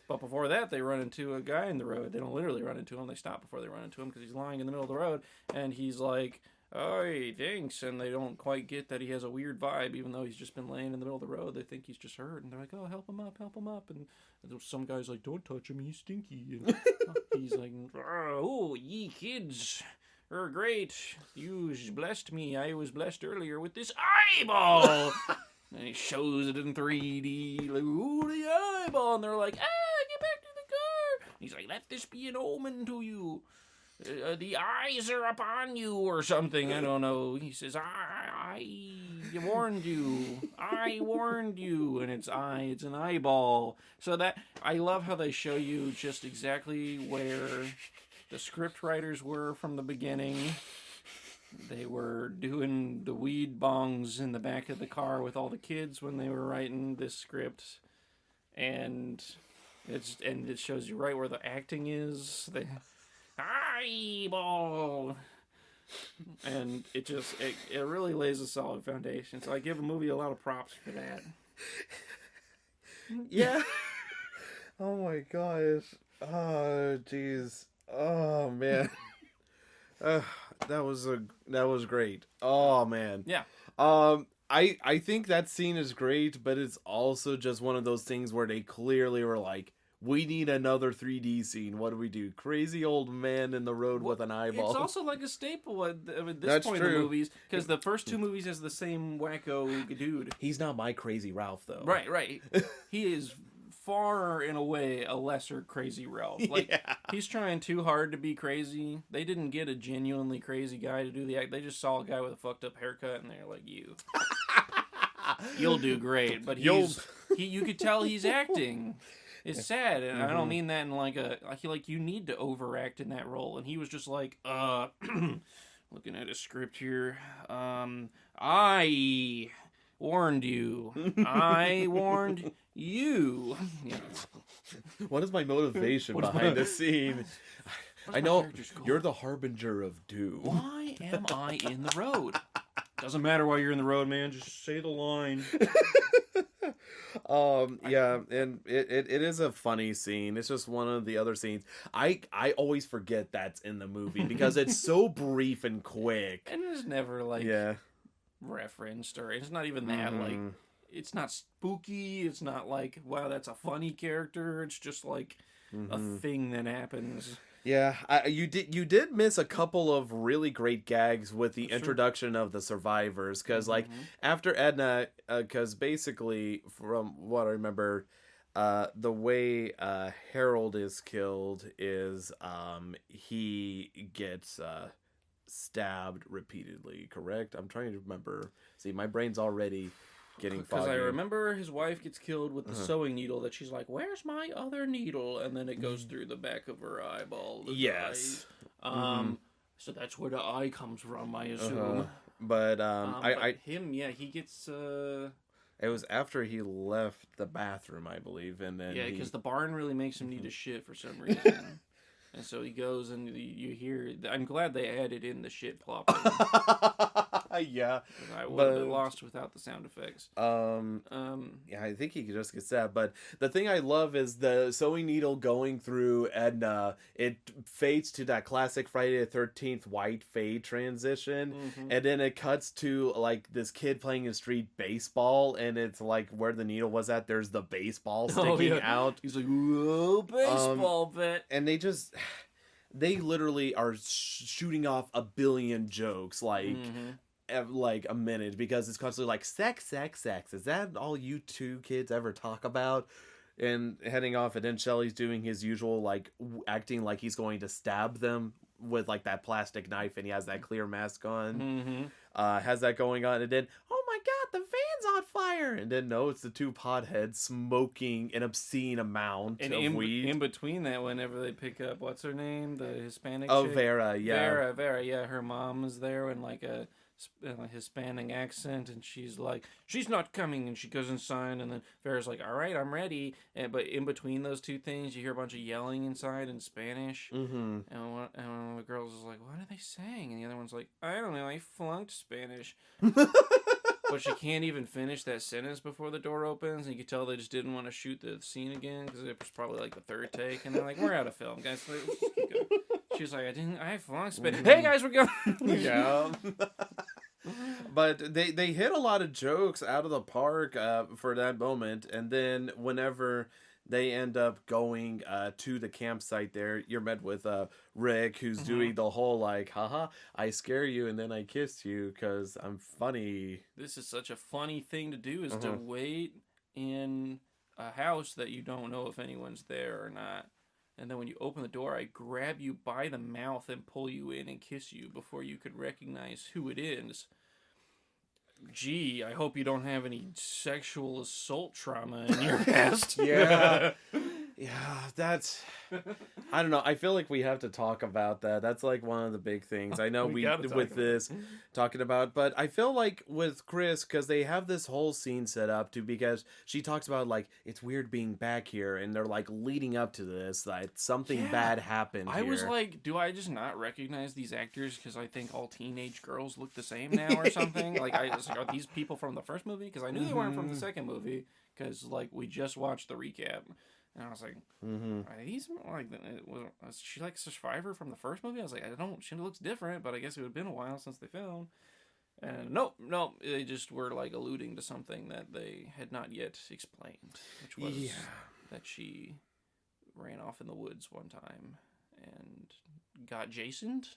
But before that, they run into a guy in the road. They don't literally run into him. They stop before they run into him, because he's lying in the middle of the road. And he's like, oh, hey, thanks. And they don't quite get that he has a weird vibe, even though he's just been laying in the middle of the road. They think he's just hurt. And they're like, oh, help him up. And some guy's like, don't touch him, he's stinky. And he's like, oh, ye kids are great. You blessed me. I was blessed earlier with this eyeball. And he shows it in 3D, like, ooh, the eyeball. And they're like, get back to the car. He's like, let this be an omen to you. The eyes are upon you, or something. I don't know. He says, I warned you. I warned you. And it's an eyeball. So that, I love how they show you just exactly where the script writers were from the beginning. They were doing the weed bongs in the back of the car with all the kids when they were writing this script. And it shows you right where the acting is. Eyeball, and it really lays a solid foundation. So I give a movie a lot of props for that. Yeah. Oh my gosh. Oh jeez. Oh man. That was great. Oh man. Yeah. I think that scene is great, but it's also just one of those things where they clearly were like, we need another 3D scene. What do we do? Crazy old man in the road with an eyeball. It's also like a staple at this That's point true. in the movies, because the first two movies has the same wacko dude. He's not my Crazy Ralph, though. Right. He is far and away a lesser Crazy Ralph. Like, yeah. He's trying too hard to be crazy. They didn't get a genuinely crazy guy to do the act. They just saw a guy with a fucked up haircut, and they're like, you'll do great. But you could tell he's acting. It's sad, and I don't mean that in like you need to overact in that role. And he was just like, looking at a script here, I warned you. I warned you. Yeah. What is my motivation behind this scene? I know you're the harbinger of doom. Why am I in the road? Doesn't matter why you're in the road, man. Just say the line. Yeah, and it is a funny scene. It's just one of the other scenes. I always forget that's in the movie because it's so brief and quick. And it's never referenced, or it's not even that like it's not spooky. It's not like, wow, that's a funny character. It's just like a thing that happens. Yeah, you did miss a couple of really great gags with the introduction of the survivors, because like after Edna, because basically from what I remember, the way Harold is killed is he gets stabbed repeatedly. Correct? I'm trying to remember. See, my brain's already getting foggy. Because I remember his wife gets killed with the sewing needle that she's like, where's my other needle? And then it goes through the back of her eyeball. Yes. So that's where the eye comes from, I assume. But he gets... It was after he left the bathroom, I believe, and then because the barn really makes him need to shit for some reason. And so he goes and you hear... I'm glad they added in the shit plopping. Yeah. I would have been lost without the sound effects. Yeah, I think he could just get stabbed. But the thing I love is the sewing needle going through Edna. It fades to that classic Friday the 13th white fade transition. And then it cuts to like this kid playing in street baseball. And it's like where the needle was at, there's the baseball sticking out. He's like, whoa, baseball bit. And they literally are shooting off a billion jokes like a minute, because it's constantly like sex. Is that all you two kids ever talk about? And heading off, and then Shelley's doing his usual like acting like he's going to stab them with like that plastic knife, and he has that clear mask on. Has that going on, and then oh my god, the van's on fire, and then no, it's the two potheads smoking an obscene amount of weed. In between that, whenever they pick up what's her name, the Hispanic chick? Vera, yeah, her mom is there in like a Hispanic accent, and she's like, she's not coming, and she goes inside, and then Vera's like, all right, I'm ready, but in between those two things you hear a bunch of yelling inside in Spanish, and one of the girls is like, what are they saying? And the other one's like, I don't know, I flunked Spanish. But she can't even finish that sentence before the door opens, and you can tell they just didn't want to shoot the scene again because it was probably like the third take, and they're like, we're out of film, guys, let's just keep going. She was like, I flunked Spanish. Hey guys, we're going. Yeah. But they hit a lot of jokes out of the park for that moment, and then whenever they end up going to the campsite there. You're met with Rick, who's doing the whole like, haha, I scare you and then I kiss you because I'm funny. This is such a funny thing to do, is to wait in a house that you don't know if anyone's there or not. And then when you open the door, I grab you by the mouth and pull you in and kiss you before you could recognize who it is. Gee, I hope you don't have any sexual assault trauma in your past. Yeah. Yeah, that's... I don't know. I feel like we have to talk about that. That's like one of the big things. I know We gotta talk with about this, talking about... But I feel like with Chris, because they have this whole scene set up to... Because she talks about, like, it's weird being back here. And they're, like, leading up to this. Like, something bad happened I here. was like, do I just not recognize these actors because I think all teenage girls look the same now or something? Like, I was like, are these people from the first movie? Because I knew they weren't from the second movie. Because, like, we just watched the recap. And I was like, are these like, was she like Survivor from the first movie? I was like, she looks different, but I guess it would have been a while since they filmed. And nope, they just were like alluding to something that they had not yet explained, which was that she ran off in the woods one time and got Jasoned.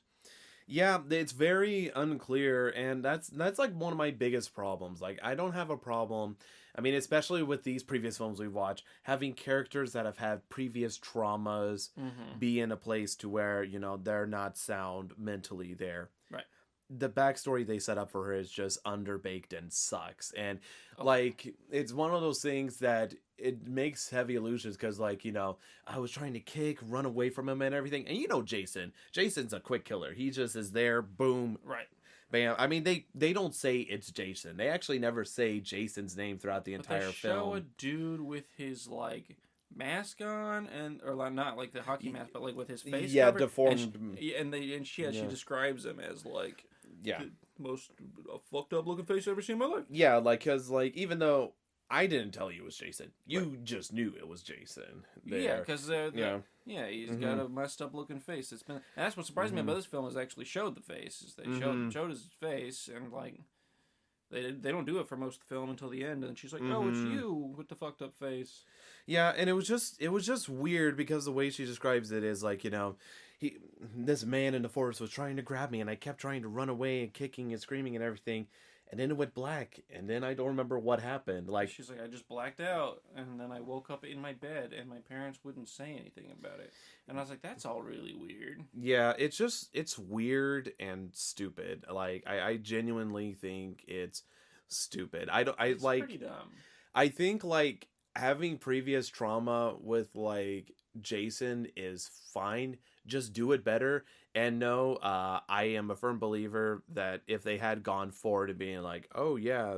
Yeah, it's very unclear, and that's like one of my biggest problems. Like, I don't have a problem, I mean, especially with these previous films we've watched, having characters that have had previous traumas be in a place to where, you know, they're not sound mentally there. Right. The backstory they set up for her is just underbaked and sucks. And, like, it's one of those things that it makes heavy illusions because, like, you know, I was trying to kick, run away from him and everything. And you know Jason's a quick killer. He just is there, boom. Right. Bam. I mean, they don't say it's Jason. They actually never say Jason's name throughout the entire film. Show a dude with his, like, mask on, or like, not like the hockey mask, but like with his face covered, deformed. And she describes him as like the most fucked up looking face I've ever seen in my life. Yeah, like, because, like, even though I didn't tell you it was Jason, you just knew it was Jason. There. Yeah, because he's got a messed up looking face. And that's what surprised me about this film, is they actually showed the face. Is they showed his face, and like they don't do it for most of the film until the end, and she's like, "Oh, it's you with the fucked up face." Yeah, and it was just weird because the way she describes it is like, you know, this man in the forest was trying to grab me, and I kept trying to run away and kicking and screaming and everything. And then it went black, and then I don't remember what happened. Like, she's like, I just blacked out, and then I woke up in my bed, and my parents wouldn't say anything about it. And I was like, that's all really weird. Yeah, it's weird and stupid. Like, I genuinely think it's stupid. It's pretty dumb. I think, like, having previous trauma with, like, Jason is fine. Just do it better. And no, I am a firm believer that if they had gone forward and being like, oh yeah,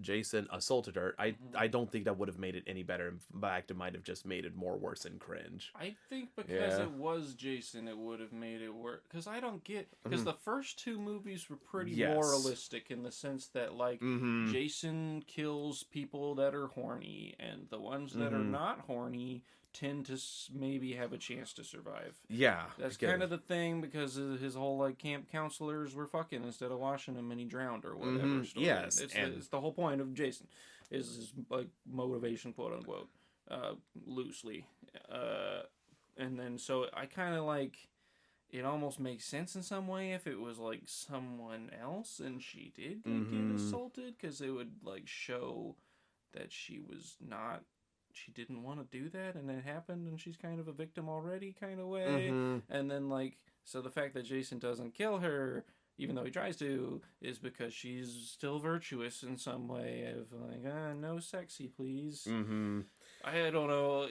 Jason assaulted her, I don't think that would have made it any better. In fact, it might have just made it more worse and cringe. I think because it was Jason, it would have made it worse. Because I don't get... Because the first two movies were pretty moralistic in the sense that, like, Jason kills people that are horny, and the ones that are not horny tend to maybe have a chance to survive. Yeah. That's kind of the thing, because his whole, like, camp counselors were fucking instead of washing him, and he drowned or whatever. Yes. It's the whole point of Jason, is his, like, motivation, quote unquote, loosely. And then, so I kind of, like, it almost makes sense in some way if it was, like, someone else and she did get assaulted, because it would, like, show that she didn't want to do that, and it happened, and she's kind of a victim already, kind of way. And then, like, so the fact that Jason doesn't kill her, even though he tries to, is because she's still virtuous in some way of, like, no sexy, please. I don't know.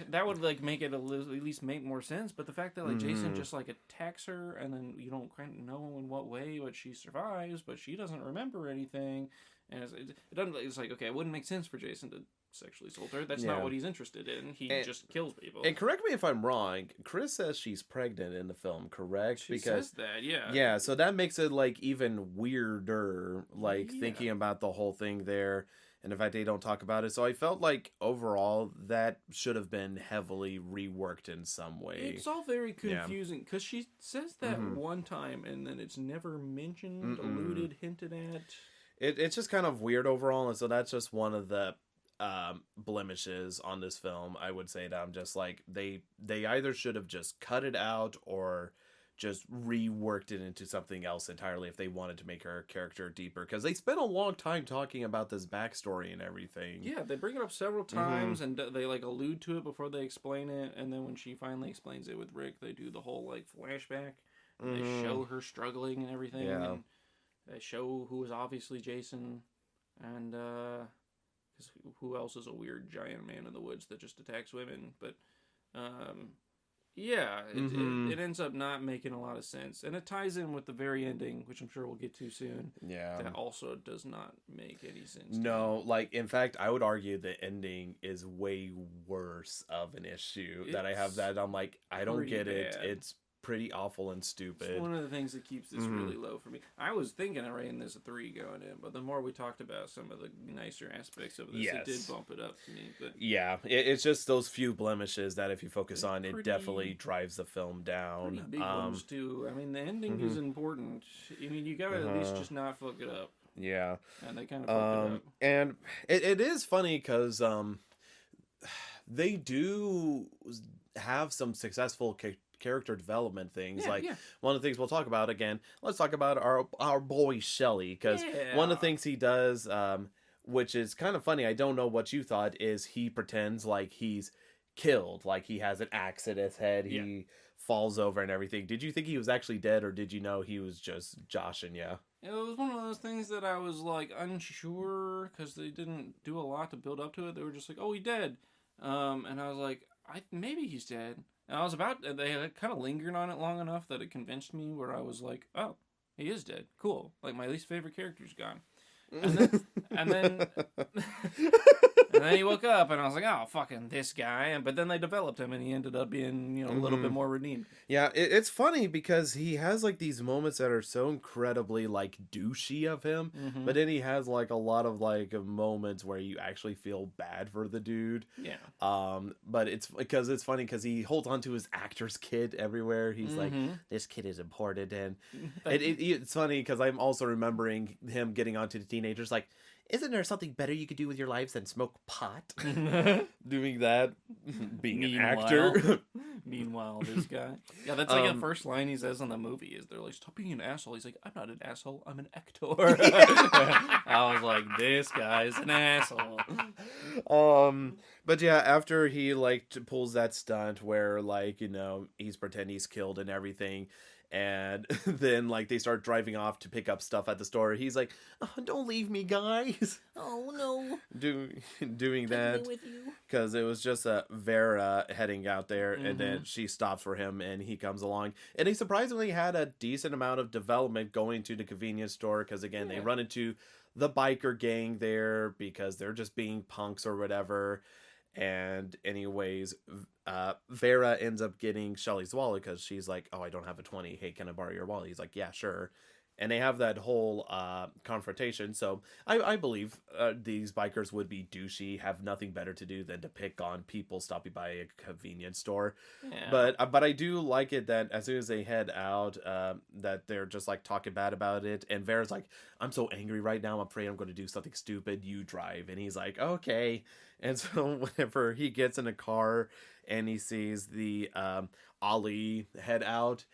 That would, like, make it at least make more sense, but the fact that, like, Jason just, like, attacks her, and then you don't know in what way, but she survives, but she doesn't remember anything, and it's like, okay, it wouldn't make sense for Jason to sexually assault her. That's not what he's interested in. He just kills people. And correct me if I'm wrong, Chris says she's pregnant in the film, correct? She says that, yeah. Yeah, so that makes it, like, even weirder, like, thinking about the whole thing there, and the fact they don't talk about it. So I felt like, overall, that should have been heavily reworked in some way. It's all very confusing, because she says that one time, and then it's never mentioned, alluded, hinted at. It's just kind of weird overall, and so that's just one of the blemishes on this film, I would say that I'm just like, they either should have just cut it out or just reworked it into something else entirely if they wanted to make her character deeper, because they spent a long time talking about this backstory and everything. Yeah, they bring it up several times, and they like allude to it before they explain it, and then when she finally explains it with Rick, they do the whole like flashback. They show her struggling and everything, and they show who is obviously Jason, and because who else is a weird giant man in the woods that just attacks women? But yeah, it ends up not making a lot of sense. And it ties in with the very ending, which I'm sure we'll get to soon. Yeah. That also does not make any sense. No, like, in fact, I would argue the ending is way worse of an issue that I have that I'm like, I don't get it. Bad. It's pretty awful and stupid. It's one of the things that keeps this really low for me. I was thinking of rating this a 3 going in, but the more we talked about some of the nicer aspects of this, it did bump it up to me. But yeah, it's just those few blemishes that if you focus on, it definitely drives the film down. Pretty big ones too. I mean, the ending is important. I mean, you gotta at least just not fuck it up. Yeah. And they kind of fucked it up. And it is funny because they do have some successful character development things. One of the things we'll talk about again, let's talk about our boy Shelly, because one of the things he does, which is kind of funny, I don't know what you thought, is he pretends like he's killed, like he has an axe in his head, he falls over and everything. Did you think he was actually dead, or did you know he was just joshing you? It was one of those things that I was like unsure, because they didn't do a lot to build up to it. They were just like, oh, he dead. And I was like, maybe he's dead. And I was they had kind of lingered on it long enough that it convinced me, where I was like, oh, he is dead. Cool. Like, my least favorite character's gone. And then he woke up, and I was like, oh, fucking this guy. But then they developed him, and he ended up being, a little bit more redeemed. Yeah, it's funny because he has, like, these moments that are so incredibly, like, douchey of him. But then he has, like, a lot of, like, moments where you actually feel bad for the dude. Yeah. But it's funny because he holds on to his actor's kid everywhere. He's like, this kid is important. And it's funny because I'm also remembering him getting onto the teenagers like, isn't there something better you could do with your lives than smoke pot? Doing that, being an actor. Meanwhile, this guy. Yeah, that's like the first line he says in the movie is they're like, stop being an asshole. He's like, I'm not an asshole, I'm an actor. I was like, this guy's an asshole. But yeah, after he like pulls that stunt where like, he's pretending he's killed and everything, and then like they start driving off to pick up stuff at the store, he's like, oh, don't leave me, guys. Oh no. Doing that because it was just Vera heading out there, and then she stops for him and he comes along, and he surprisingly had a decent amount of development going to the convenience store, because again they run into the biker gang there because they're just being punks or whatever. And anyways, Vera ends up getting Shelly's wallet because she's like, oh, I don't have a 20. Hey, can I borrow your wallet? He's like, yeah, sure. And they have that whole confrontation. So I believe these bikers would be douchey, have nothing better to do than to pick on people stopping by a convenience store. Yeah. But I do like it that as soon as they head out, that they're just like talking bad about it. And Vera's like, I'm so angry right now. I'm afraid I'm going to do something stupid. You drive. And he's like, okay. And so whenever he gets in a car and he sees the Ollie head out,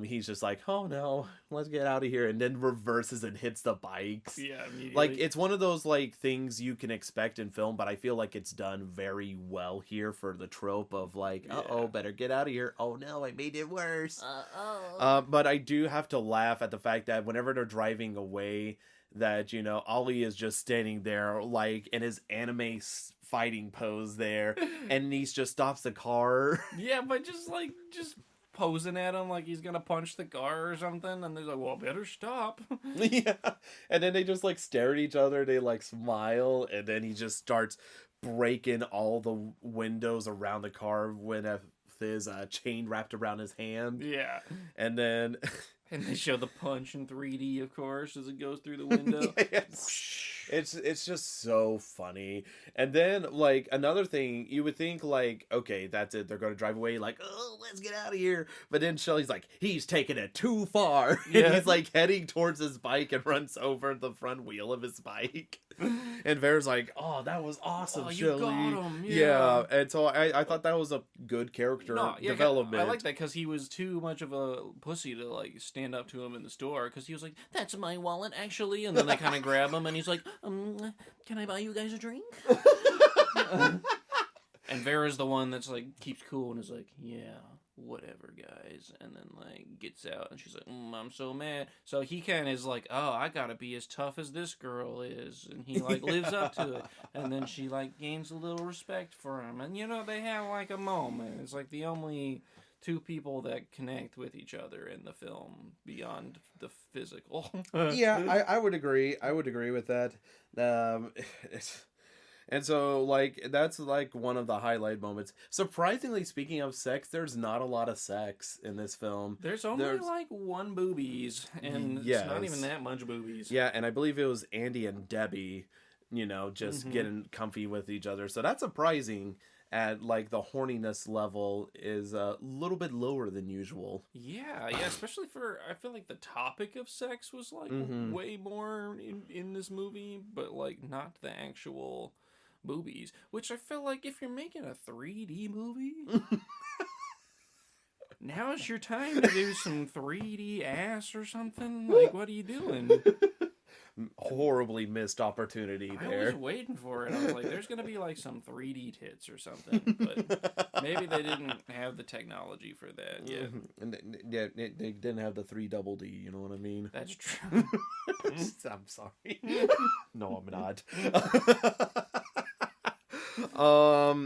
he's just like, oh no, let's get out of here, and then reverses and hits the bikes. Yeah, immediately. Like, it's one of those like things you can expect in film, but I feel like it's done very well here for the trope of like, uh-oh, better get out of here. Oh no, I made it worse. But I do have to laugh at the fact that whenever they're driving away, that Ollie is just standing there like in his anime fighting pose there, and he just stops the car. Yeah, but just posing at him like he's gonna punch the car or something, and they're like, well, better stop. Yeah. And then they just like stare at each other, they like smile, and then he just starts breaking all the windows around the car with his chain wrapped around his hand. Yeah. And then and they show the punch in 3D, of course, as it goes through the window. Yes. It's just so funny. And then like another thing, you would think like, okay, that's it, they're gonna drive away, like, oh, let's get out of here. But then Shelly's like, he's taking it too far. Yeah. And he's like heading towards his bike and runs over the front wheel of his bike. And Vera's like, oh, that was awesome, Oh, you Shelly. got him, Yeah. yeah. And so I thought that was a good character development. I like that because he was too much of a pussy to like stand up to him in the store because he was like, "That's my wallet, actually," and then they kind of grab him and he's like, "Can I buy you guys a drink?" And Vera's the one that's like keeps cool and is like, "Yeah, whatever, guys," and then like gets out and she's like, "I'm so mad." So he kind of is like, "Oh, I gotta be as tough as this girl is," and he like lives up to it. And then she like gains a little respect for him, and you know they have like a moment. It's like the only two people that connect with each other in the film beyond the physical. Yeah, I would agree. I would agree with that. And so, like, that's, like, one of the highlight moments. Surprisingly, speaking of sex, there's not a lot of sex in this film. There's only, like, one boobies, and Yes. it's not even that much boobies. Yeah, and I believe it was Andy and Debbie, you know, just getting comfy with each other. So that's surprising at, like, the horniness level is a little bit lower than usual. Yeah, especially for, I feel like the topic of sex was, like, way more in this movie, but, like, not the actual boobies, which I feel like if you're making a 3D movie, now is your time to do some 3D ass or something. Like, what are you doing? Horribly missed opportunity there. I was waiting for it. I was like, there's gonna be like some 3D tits or something, but maybe they didn't have the technology for that yet. And they didn't have the 3 double D, you know what I mean? That's true. I'm sorry. No, I'm not.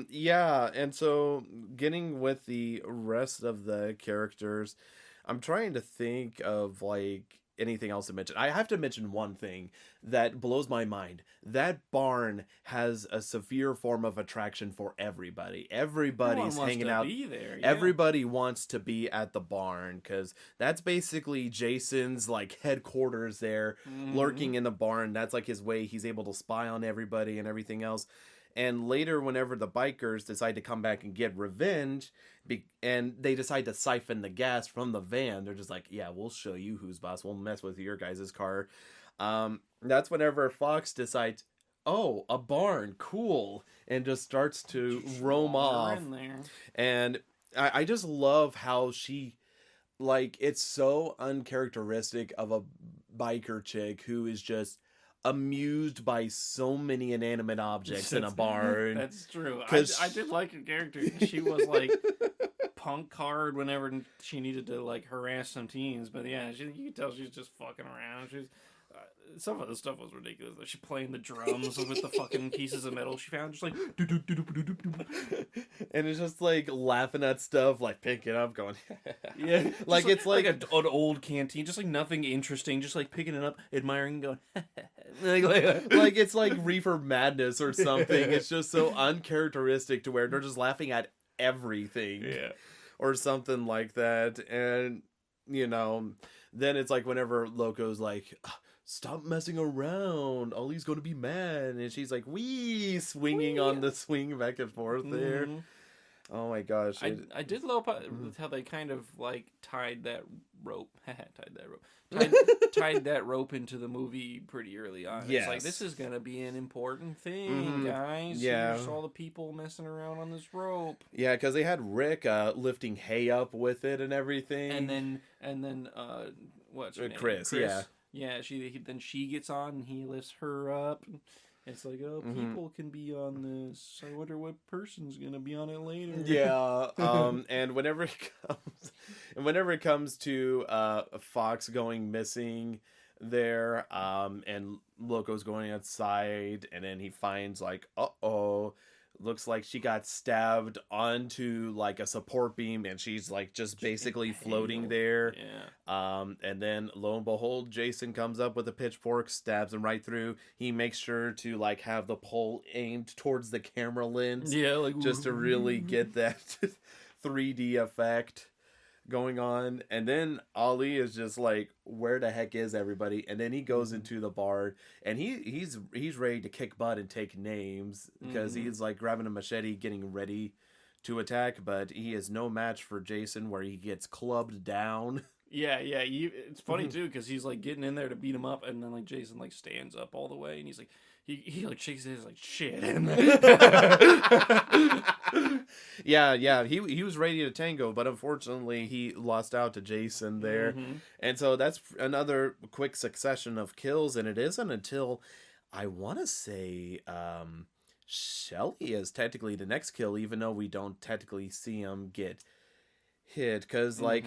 Yeah, and so getting with the rest of the characters, I'm trying to think of like anything else to mention. I have to mention one thing that blows my mind. That barn has a severe form of attraction for everybody. Everybody's hanging out. Be there, yeah. Everybody wants to be at the barn because that's basically Jason's like headquarters there, lurking in the barn. That's like his way. He's able to spy on everybody and everything else. And later, whenever the bikers decide to come back and get revenge, and they decide to siphon the gas from the van, they're just like, yeah, we'll show you who's boss. We'll mess with your guys' car. That's whenever Fox decides, oh, a barn, cool, and just starts to roam off. In there. And I just love how she, like, it's so uncharacteristic of a biker chick who is just amused by so many inanimate objects in a barn. That's true. I did like her character. She was like punk hard whenever she needed to like harass some teens. But yeah, you can tell she's just fucking around. She's some of the stuff was ridiculous. Like she playing the drums with the fucking pieces of metal she found, just like and it's just like laughing at stuff, like picking up, going yeah, like it's like an old canteen, just like nothing interesting, just like picking it up, admiring, and going like it's like Reefer Madness or something. It's just so uncharacteristic to where they're just laughing at everything, or something like that. And you know, then it's like whenever Loco's like, stop messing around, Ollie's gonna be mad, and she's like, wee, swinging on the swing back and forth there. Oh my gosh. I did love how they kind of like tied that rope into the movie pretty early on. Yes. It's like, this is gonna be an important thing, guys. Yeah. Here's all the people messing around on this rope. Yeah, because they had Rick lifting hay up with it and everything. And then what's her name? Chris, yeah. Yeah, then she gets on and he lifts her up. It's like, oh, people can be on this. I wonder what person's gonna be on it later. Yeah. And whenever it comes to Fox going missing there, and Loco's going outside, and then he finds like, looks like she got stabbed onto like a support beam, and she's like just basically floating there. Yeah. And then lo and behold, Jason comes up with a pitchfork, stabs him right through. He makes sure to like have the pole aimed towards the camera lens. Yeah, like just to really get that 3D effect going on, and then Ali is just like, where the heck is everybody? And then he goes into the bar, and he's ready to kick butt and take names, because he's like grabbing a machete, getting ready to attack, but he is no match for Jason, where he gets clubbed down. Yeah, it's funny too, because he's like getting in there to beat him up, and then like Jason like stands up all the way, and he's like he like shakes his head like shit. Yeah, he was ready to tango, but unfortunately he lost out to Jason there. And so that's another quick succession of kills, and it isn't until I want to say Shelly is technically the next kill, even though we don't technically see him get hit, because like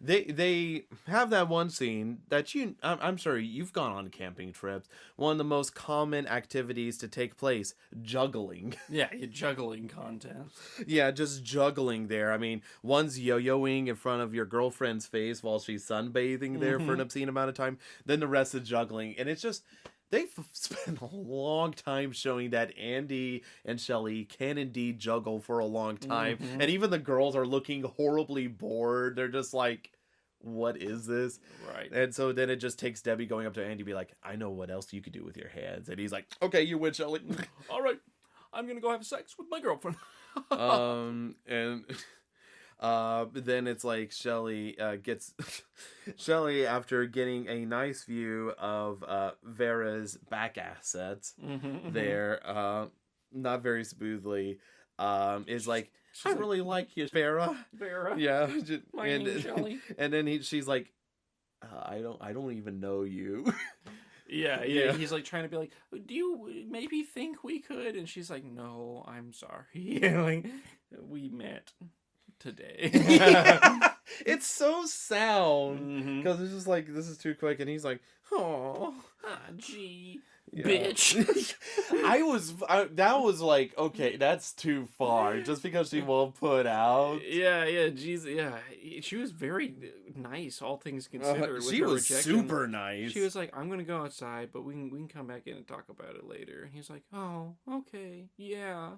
they have that one scene that I'm sorry, you've gone on camping trips. One of the most common activities to take place, juggling. Yeah, a juggling contest. Yeah, just juggling there. I mean, one's yo-yoing in front of your girlfriend's face while she's sunbathing there for an obscene amount of time. Then the rest is juggling, and it's just, they've spent a long time showing that Andy and Shelly can indeed juggle for a long time. And even the girls are looking horribly bored. They're just like, what is this? Right. And so then it just takes Debbie going up to Andy, be like, I know what else you could do with your hands. And he's like, okay, you win, Shelly. All right, I'm gonna go have sex with my girlfriend. And then it's like Shelly gets Shelly, after getting a nice view of Vera's back assets there, not very smoothly, is like, I really like you, Vera. Yeah, My name's Shelly. And then she's like, I don't even know you. Yeah. He's like trying to be like, do you maybe think we could? And she's like, no, I'm sorry. Like, we met today. Yeah. It's so sound, because it's just like, this is too quick, and he's like, oh, gee, yeah. bitch. That was like, okay, that's too far, just because she won't put out. Yeah, geez, yeah. She was very nice, all things considered. With She her was rejection. super nice. She was like, I'm gonna go outside, but we can come back in and talk about it later. And he's like, oh, okay, yeah.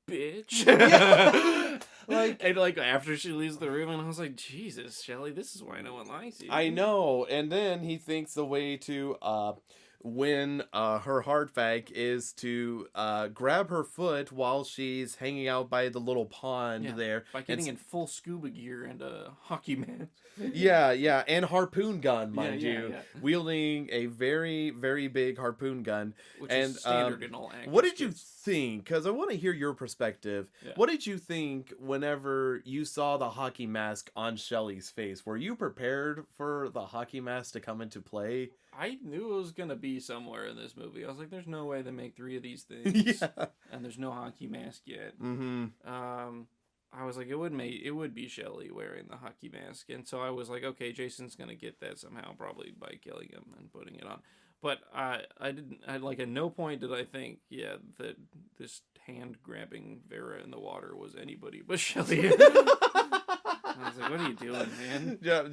Bitch. Yeah. like after she leaves the room, and I was like, Jesus, Shelly, this is why no one likes you. I know. And then he thinks the way to win her heart back is to grab her foot while she's hanging out by the little pond there. By getting in full scuba gear and a hockey mask. Yeah, and harpoon gun, mind Yeah. you. Wielding a very, very big harpoon gun. Which is standard in all action. What did you think? Because I want to hear your perspective. Yeah. What did you think whenever you saw the hockey mask on Shelly's face? Were you prepared for the hockey mask to come into play? I knew it was gonna be somewhere in this movie. I was like, "There's no way they make 3 of these things." Yeah. And there's no hockey mask yet. Mm-hmm. I was like, it would be Shelly wearing the hockey mask, and so I was like, okay, Jason's gonna get that somehow, probably by killing him and putting it on. But I at no point did I think, that this hand grabbing Vera in the water was anybody but Shelly. I was like, what are you doing, man? Yeah,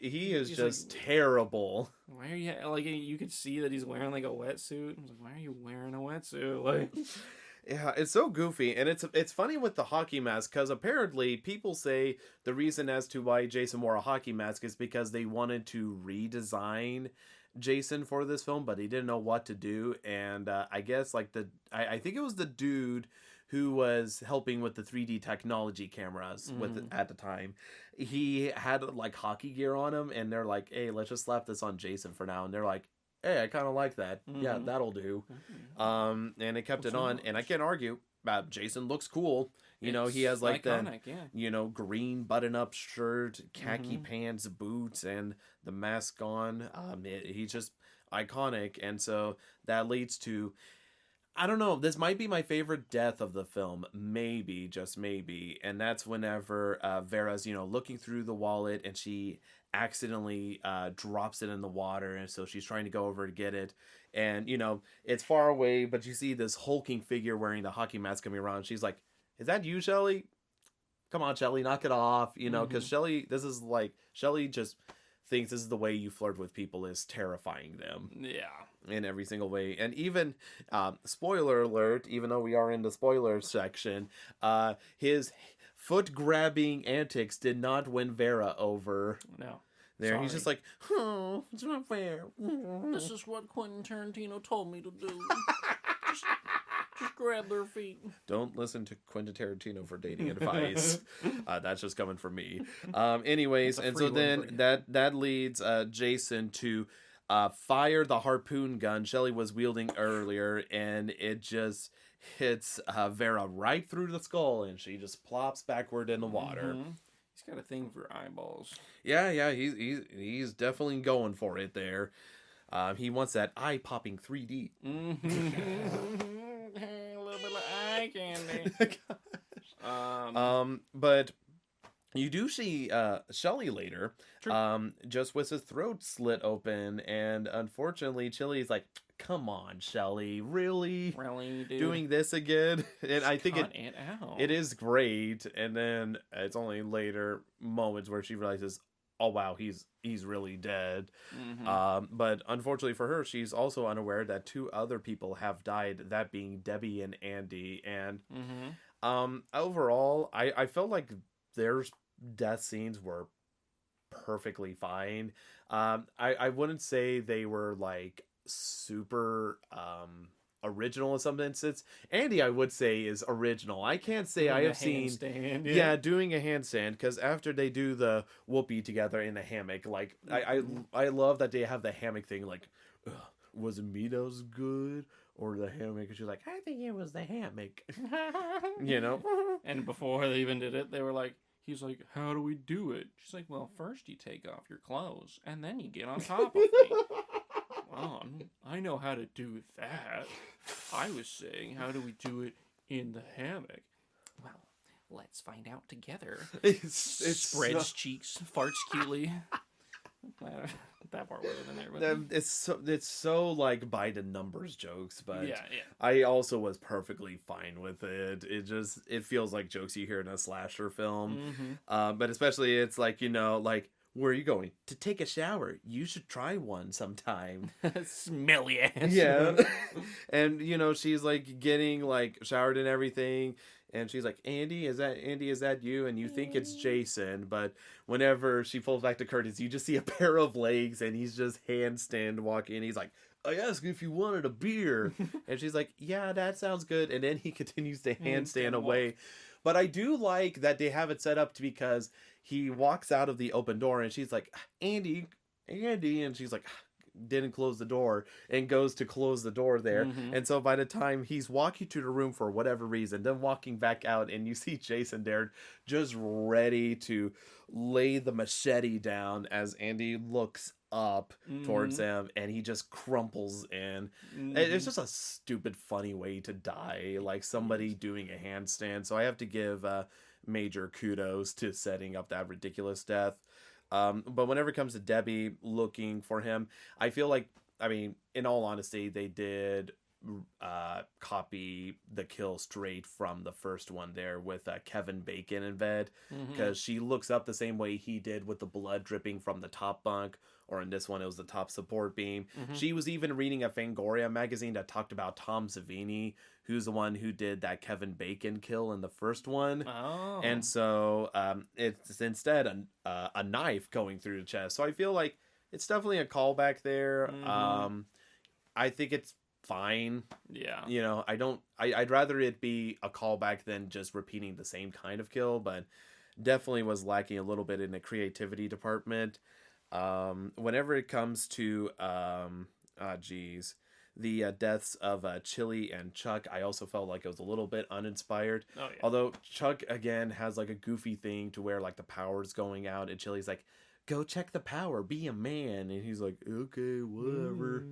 he is just like, terrible. Why are you, like, you could see that he's wearing, like, a wetsuit. I was like, why are you wearing a wetsuit? Like, yeah, it's so goofy. And it's funny with the hockey mask, because apparently people say the reason as to why Jason wore a hockey mask is because they wanted to redesign Jason for this film, but he didn't know what to do. And I guess, like, I think it was the dude who was helping with the 3D technology cameras at the time. He had like hockey gear on him, and they're like, hey, let's just slap this on Jason for now. And they're like, hey, I kind of like that. Yeah, that'll do. And it kept it on, and I can't argue. Jason looks cool. You know, he has like iconic, the, green button-up shirt, khaki pants, boots, and the mask on. He's just iconic. And so that leads to, I don't know, this might be my favorite death of the film. Maybe, just maybe. And that's whenever Vera's, looking through the wallet, and she accidentally drops it in the water, and so she's trying to go over to get it. And, it's far away, but you see this hulking figure wearing the hockey mask coming around. She's like, is that you, Shelly? Come on, Shelly, knock it off. Because Shelly just thinks this is the way you flirt with people, is terrifying them Yeah. in every single way. And even, spoiler alert, even though we are in the spoiler section, his foot-grabbing antics did not win Vera over. No. There, Sorry. he's just like, oh, it's not fair. This is what Quentin Tarantino told me to do. just grab their feet. Don't listen to Quentin Tarantino for dating advice. That's just coming from me. Anyways, That's a and free so one then for you. that leads Jason to fire the harpoon gun Shelley was wielding earlier, and it just hits Vera right through the skull, and she just plops backward in the water. Mhm. He's got a thing for eyeballs. Yeah, he's definitely going for it there. He wants that eye-popping 3D. A little bit of eye candy. But you do see Shelley later, True. just with his throat slit open, and unfortunately, Chili's like, "Come on, Shelley, really Really, dude? doing this again?" And I think Cut it out. it is great. And then it's only later moments where she realizes, "Oh wow, he's really dead." Mhm. But unfortunately for her, she's also unaware that 2 other people have died. That being Debbie and Andy. And overall, I felt like their death scenes were perfectly fine. I wouldn't say they were like super original in some instance. Andy, I would say, is original. I can't say Doing I a have seen handstand, yeah, doing a handstand, because after they do the whoopee together in the hammock, like I love that they have the hammock thing. Like, was it me that was good or the hammock? And she's like, I think it was the hammock. You know. And before they even did it, they were like, he's like, how do we do it? She's like, well, first you take off your clothes, and then you get on top of me. Well, I know how to do that. I was saying, how do we do it in the hammock? Well, let's find out together. It's Spreads cheeks, farts cutely. That part wasn't in there, but it's so like by the numbers jokes, but yeah. I also was perfectly fine with it. It feels like jokes you hear in a slasher film. But especially it's like, like, where are you going? To take a shower. You should try one sometime. Smelly ass. Yeah. And she's like getting like showered and everything, and she's like, Andy, is that you? And you think it's Jason, but whenever she pulls back the curtains, you just see a pair of legs, and he's just handstand walking. He's like, I asked if you wanted a beer. And she's like, yeah, that sounds good. And then he continues to handstand away. But I do like that they have it set up because he walks out of the open door, and she's like, Andy, and she's like, didn't close the door, and goes to close the door there. And so by the time he's walking to the room for whatever reason, then walking back out, and you see Jason there just ready to lay the machete down as Andy looks up towards him, and he just crumples in. It's just a stupid funny way to die, like somebody doing a handstand. So I have to give major kudos to setting up that ridiculous death. But whenever it comes to Debbie looking for him, I feel like, in all honesty, they did copy the kill straight from the first one there with Kevin Bacon in bed, because she looks up the same way he did with the blood dripping from the top bunk, or in this one it was the top support beam. She was even reading a Fangoria magazine that talked about Tom Savini, who's the one who did that Kevin Bacon kill in the first one. And so it's instead a knife going through the chest. So I feel like it's definitely a callback there. I think it's fine. Yeah. I'd rather it be a callback than just repeating the same kind of kill, but definitely was lacking a little bit in the creativity department. Whenever it comes to the deaths of Chili and Chuck, I also felt like it was a little bit uninspired. Oh, yeah. Although Chuck again has like a goofy thing to where like the power's going out, and Chili's like, go check the power, be a man, and he's like, okay, whatever.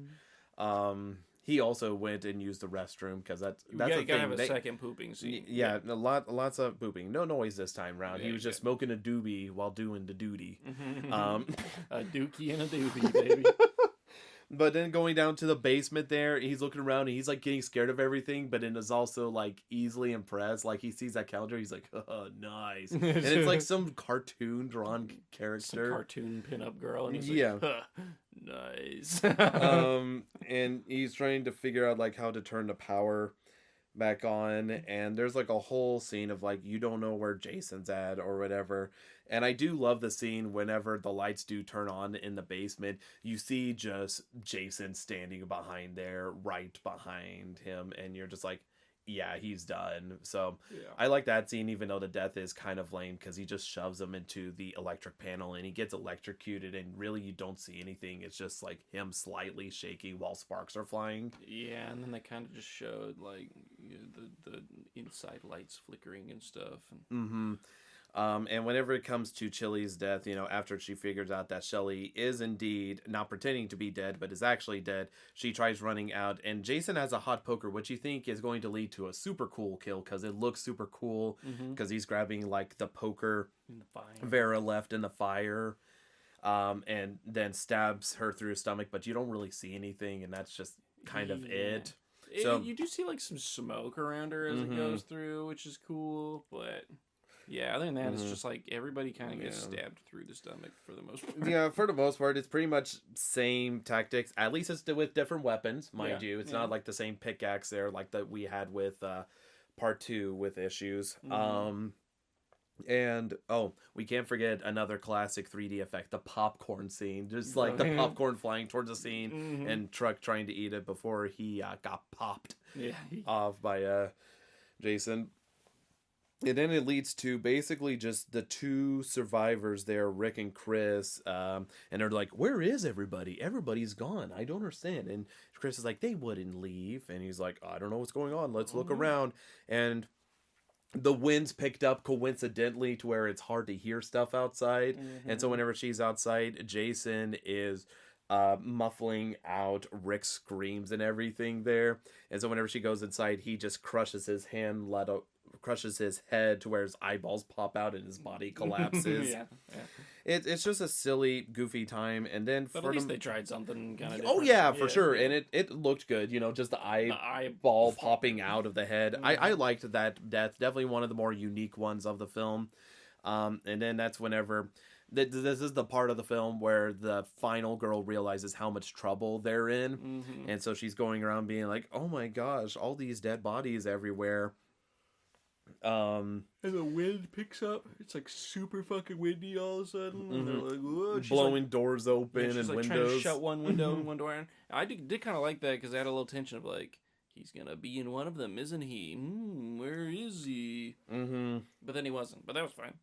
He also went and used the restroom, because that's You the gotta thing. have a second pooping scene. Yeah, lots of pooping. No noise this time round. He was just smoking a doobie while doing the duty. A dookie and a doobie, baby. But then going down to the basement there, he's looking around and he's like getting scared of everything, but then is also like easily impressed. Like he sees that calendar, he's like, oh, nice. And it's like some cartoon drawn character. Some cartoon pinup girl. And he's Yeah. like, huh, nice. And he's trying to figure out like how to turn the power back on, and there's like a whole scene of like you don't know where Jason's at or whatever. And I do love the scene whenever the lights do turn on in the basement, you see just Jason standing behind there, right behind him, and you're just like, yeah, he's done. So Yeah. I like that scene, even though the death is kind of lame because he just shoves him into the electric panel and he gets electrocuted, and really you don't see anything. It's just like him slightly shaking while sparks are flying. Yeah, and then they kind of just showed like the inside lights flickering and stuff. And And whenever it comes to Chili's death, you know, after she figures out that Shelly is indeed not pretending to be dead, but is actually dead, she tries running out, and Jason has a hot poker, which you think is going to lead to a super cool kill because it looks super cool because he's grabbing like the poker in the fire. Vera left in the fire, and then stabs her through her stomach, but you don't really see anything, and that's just kind of it. So You do see like some smoke around her as it goes through, which is cool, but yeah, other than that, it's just like everybody kind of gets stabbed through the stomach for the most part. Yeah, for the most part, it's pretty much same tactics. At least it's with different weapons, mind you. It's not like the same pickaxe there like that we had with part 2 with issues. And we can't forget another classic 3D effect, the popcorn scene. Just like the popcorn flying towards the scene and Truck trying to eat it before he got popped off by Jason. And then it leads to basically just the 2 survivors there, Rick and Chris, and they're like, where is everybody? Everybody's gone. I don't understand. And Chris is like, they wouldn't leave. And he's like, I don't know what's going on. Let's look around. And the wind's picked up coincidentally to where it's hard to hear stuff outside. And so whenever she's outside, Jason is muffling out Rick's screams and everything there. And so whenever she goes inside, he just crushes his head to where his eyeballs pop out and his body collapses. It's just a silly, goofy time. And then but at least they tried something kind of oh yeah, for sure. And it looked good, you know, just the eyeball popping out of the head. I liked that death. Definitely one of the more unique ones of the film. And then that's whenever this is the part of the film where the final girl realizes how much trouble they're in. And so she's going around being like, oh my gosh, all these dead bodies everywhere. And the wind picks up. It's like super fucking windy all of a sudden. And they're like, whoa. Blowing doors open she's and like windows. Trying to shut one window and one door. And I did kind of like that because I had a little tension of like, he's gonna be in one of them, isn't he? Where is he? But then he wasn't. But that was fine.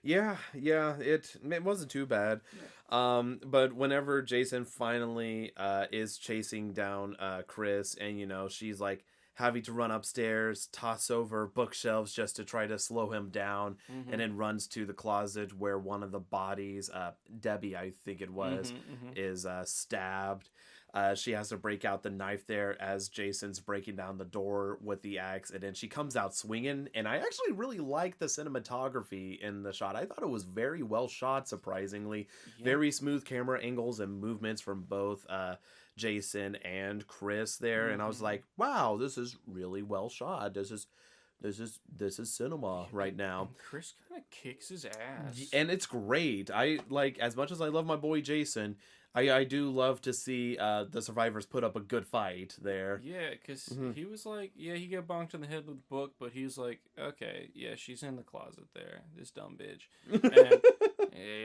Yeah, it wasn't too bad. But whenever Jason finally is chasing down Chris, and you know she's like having to run upstairs, toss over bookshelves just to try to slow him down, and then runs to the closet where one of the bodies, Debbie I think it was, is stabbed. She has to break out the knife there as Jason's breaking down the door with the axe, and then she comes out swinging. And I actually really like the cinematography in the shot. I thought it was very well shot, surprisingly. Very smooth camera angles and movements from both Jason and Chris there. And I was like, wow, this is really well shot. This is cinema right now. And Chris kind of kicks his ass. And it's great. I like, as much as I love my boy Jason, I do love to see the survivors put up a good fight there. Yeah, because he was like, he got bonked in the head with the book, but he was like, okay, yeah, she's in the closet there, this dumb bitch. And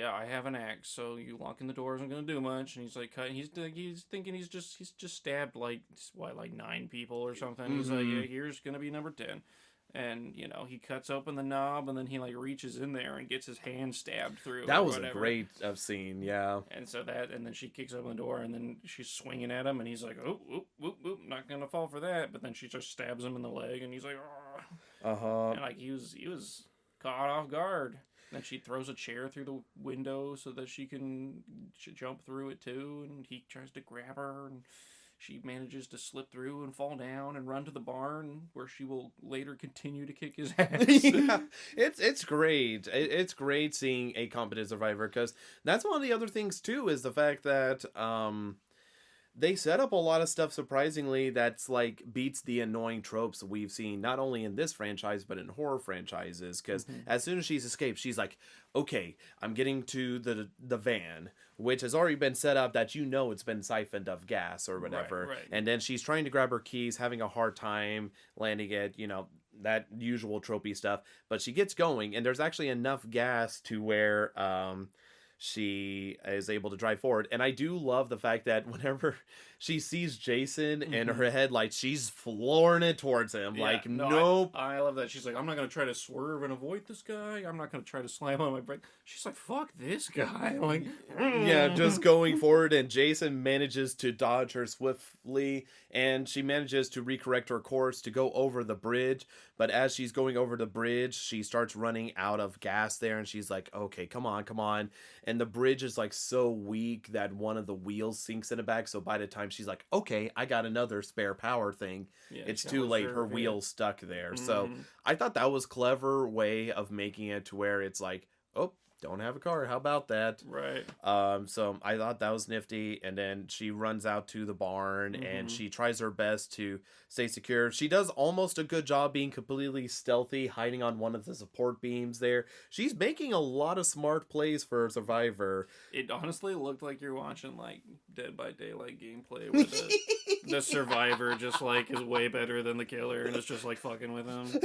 yeah, I have an axe, so you locking the door isn't gonna do much. And he's like, he's thinking he's just stabbed like 9 people or something. He's like, yeah, here's gonna be number 10. And, you know, he cuts open the knob, and then he, like, reaches in there and gets his hand stabbed through. That was a great scene, yeah. And so and then she kicks open the door, and then she's swinging at him, and he's like, oh, not gonna fall for that. But then she just stabs him in the leg, and he's like, oh. And, like, he was caught off guard. Then she throws a chair through the window so that she can jump through it, too, and he tries to grab her, and she manages to slip through and fall down and run to the barn where she will later continue to kick his ass. Yeah, it's great. It's great seeing a competent survivor, because that's one of the other things too, is the fact that they set up a lot of stuff surprisingly that's like beats the annoying tropes we've seen not only in this franchise but in horror franchises, because as soon as she's escaped, she's like, okay, I'm getting to the van, which has already been set up that it's been siphoned of gas or whatever. Right. And then she's trying to grab her keys, having a hard time landing it, that usual tropey stuff, but she gets going, and there's actually enough gas to where she is able to drive forward. And I do love the fact that whenever she sees Jason in her head, like, she's flooring it towards him. Yeah, like, no, nope. I love that. She's like, I'm not going to try to swerve and avoid this guy. I'm not going to try to slam on my brake. She's like, fuck this guy. Like, yeah, just going forward, and Jason manages to dodge her swiftly, and she manages to recorrect her course to go over the bridge. But as she's going over the bridge, she starts running out of gas there, and she's like, okay, come on. And the bridge is like so weak that one of the wheels sinks in the back, so by the time she's like, okay, I got another spare power thing, it's too late. Her wheel's stuck there. So I thought that was clever way of making it to where it's like, oh, don't have a car, how about that? Right. So I thought that was nifty. And then she runs out to the barn and she tries her best to stay secure. She does almost a good job being completely stealthy, hiding on one of the support beams there. She's making a lot of smart plays for a survivor. It honestly looked like you're watching like Dead by Daylight gameplay where the survivor just like is way better than the killer and is just like fucking with him.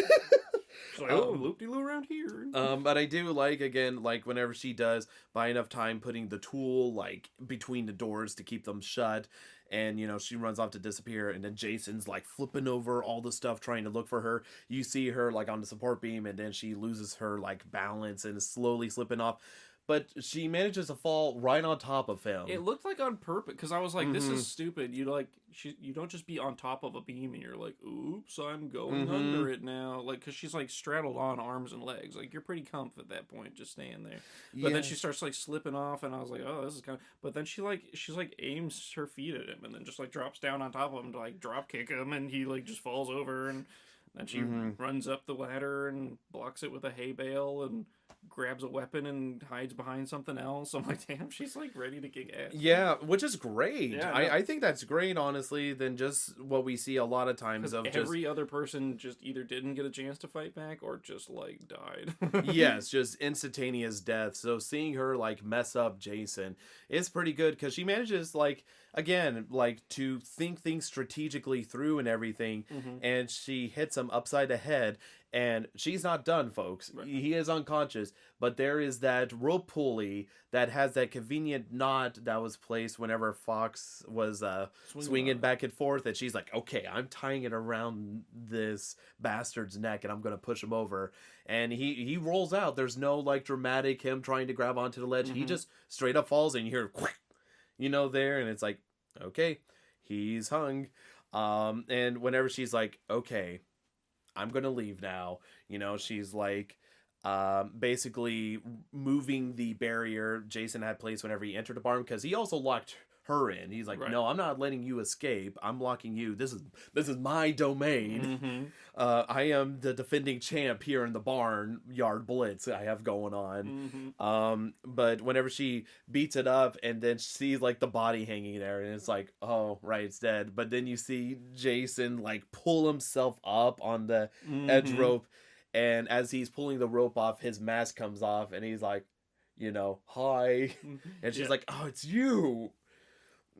It's like, oh, loop-de-loo around here. But I do like, again, like whenever she does buy enough time putting the tool like between the doors to keep them shut, and she runs off to disappear, and then Jason's like flipping over all the stuff trying to look for her. You see her like on the support beam, and then she loses her like balance and is slowly slipping off. But she manages to fall right on top of him. It looked like on purpose, because I was like, this is stupid. You don't just be on top of a beam and you're like, oops, I'm going under it now. Like, because she's like straddled on arms and legs. Like, you're pretty comfy at that point, just staying there. But then she starts like slipping off, and I was like, oh, this is kind of... But then she aims her feet at him and then just like drops down on top of him to like drop kick him, and he like just falls over, and then she runs up the ladder and blocks it with a hay bale and grabs a weapon and hides behind something else. I'm like, damn, she's like ready to kick ass. Yeah, which is great. Yeah, I think that's great, honestly, than just what we see a lot of times of every other person just either didn't get a chance to fight back or just like died. Yes, just instantaneous death. So seeing her like mess up Jason is pretty good, because she manages like, again, like to think things strategically through and everything, and she hits him upside the head. And she's not done, folks. Right. He is unconscious, but there is that rope pulley that has that convenient knot that was placed whenever Fox was swinging back and forth. And she's like, okay, I'm tying it around this bastard's neck, and I'm going to push him over. And he rolls out. There's no like dramatic him trying to grab onto the ledge. He just straight up falls, and you hear, there. And it's like, okay, he's hung. And whenever she's like, okay, I'm going to leave now. She's like basically moving the barrier Jason had placed whenever he entered the barn, because he also locked her in. He's like, no, I'm not letting you escape. I'm locking you. This is my domain. I am the defending champ here in the barn yard blitz I have going on. But whenever she beats it up and then sees like the body hanging there, and it's like, oh, right, it's dead. But then you see Jason like pull himself up on the edge rope, and as he's pulling the rope off, his mask comes off, and he's like, hi. And she's like, oh, it's you.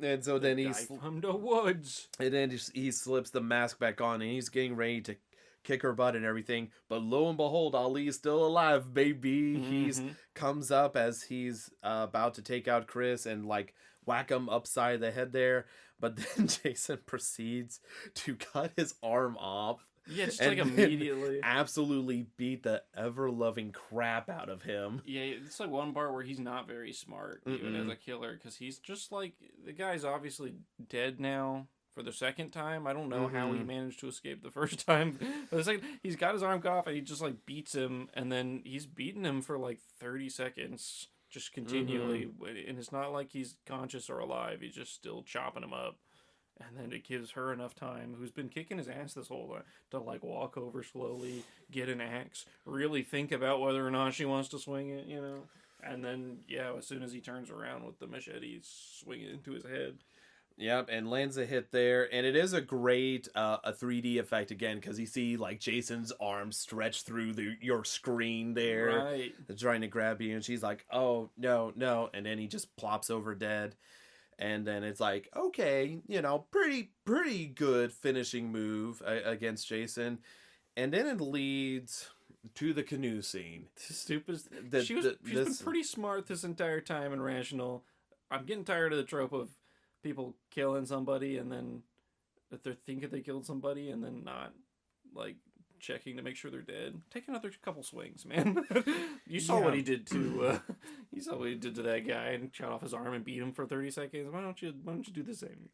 And so then he's from the woods, and then he slips the mask back on, and he's getting ready to kick her butt and everything. But lo and behold, Ali is still alive, baby. He's comes up as he's about to take out Chris and like whack him upside the head there. But then Jason proceeds to cut his arm off. Yeah, just like immediately. Absolutely beat the ever-loving crap out of him. Yeah, it's like one part where he's not very smart, even as a killer, because he's just like, the guy's obviously dead now for the second time. I don't know how he managed to escape the first time. But it's like, he's got his arm cut off, and he just like beats him, and then he's beating him for like 30 seconds, just continually. And it's not like he's conscious or alive, he's just still chopping him up. And then it gives her enough time, who's been kicking his ass this whole time, to like walk over slowly, get an axe, really think about whether or not she wants to swing it, And then, as soon as he turns around with the machete, swing it into his head. Yep, and lands a hit there, and it is a great a 3D effect again because you see like Jason's arms stretch through your screen there, Right. trying to grab you, and she's like, "Oh no, no!" And then he just plops over dead, and then it's like, okay, pretty good finishing move against Jason, and then it leads to the canoe scene. Stupid. She's been pretty smart this entire time and rational. I'm getting tired of the trope of people killing somebody and then that they're thinking they killed somebody and then not like checking to make sure th're dead. Take another couple swings, man. You saw what he did to you saw what he did to that guy and shot off his arm and beat him for 30 seconds. Why don't you do the same?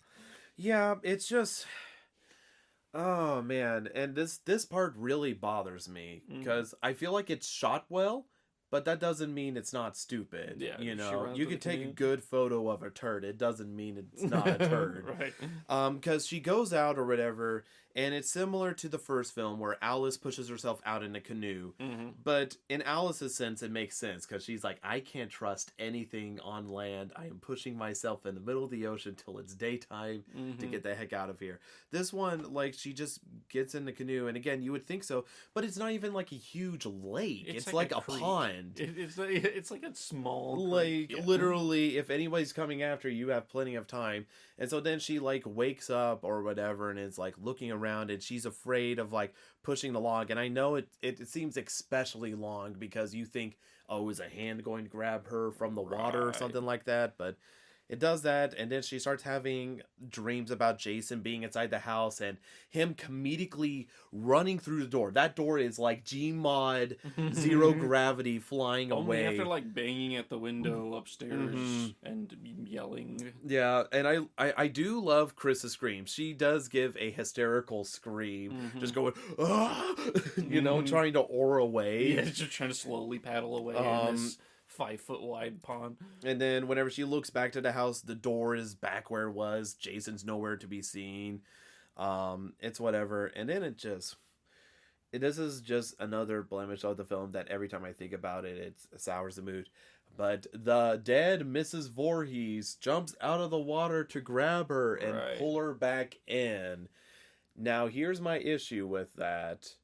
Yeah, it's just, oh man, and this part really bothers me because I feel like it's shot well, but that doesn't mean it's not stupid. Yeah, you can take a good photo of a turd. It doesn't mean it's not a turd. Right. Because she goes out or whatever, and it's similar to the first film where Alice pushes herself out in a canoe. Mm-hmm. But in Alice's sense, it makes sense because she's like, I can't trust anything on land. I am pushing myself in the middle of the ocean till it's daytime to get the heck out of here. This one, like, she just gets in the canoe, and again, you would think so, but it's not even like a huge lake. It's like a pond. It's like a small like creek, yeah. Literally, if anybody's coming after you, have plenty of time. And so then she like wakes up or whatever and is like looking around, and she's afraid of like pushing the log. And I know it seems especially long because you think, oh, is a hand going to grab her from the water or something like that? But it does that, and then she starts having dreams about Jason being inside the house and him comedically running through the door. That door is like Gmod, zero gravity, flying Only away. after like banging at the window upstairs and yelling. Yeah, and I do love Chris's scream. She does give a hysterical scream, just going, ah! Trying to oar away. Yeah, just trying to slowly paddle away in this 5-foot wide pond. And then whenever she looks back to the house, the door is back where it was. Jason's nowhere to be seen. It's whatever. And then this is just another blemish of the film that every time I think about it, it sours the mood. But the dead Mrs. Voorhees jumps out of the water to grab her and pull her back in. Now, here's my issue with that.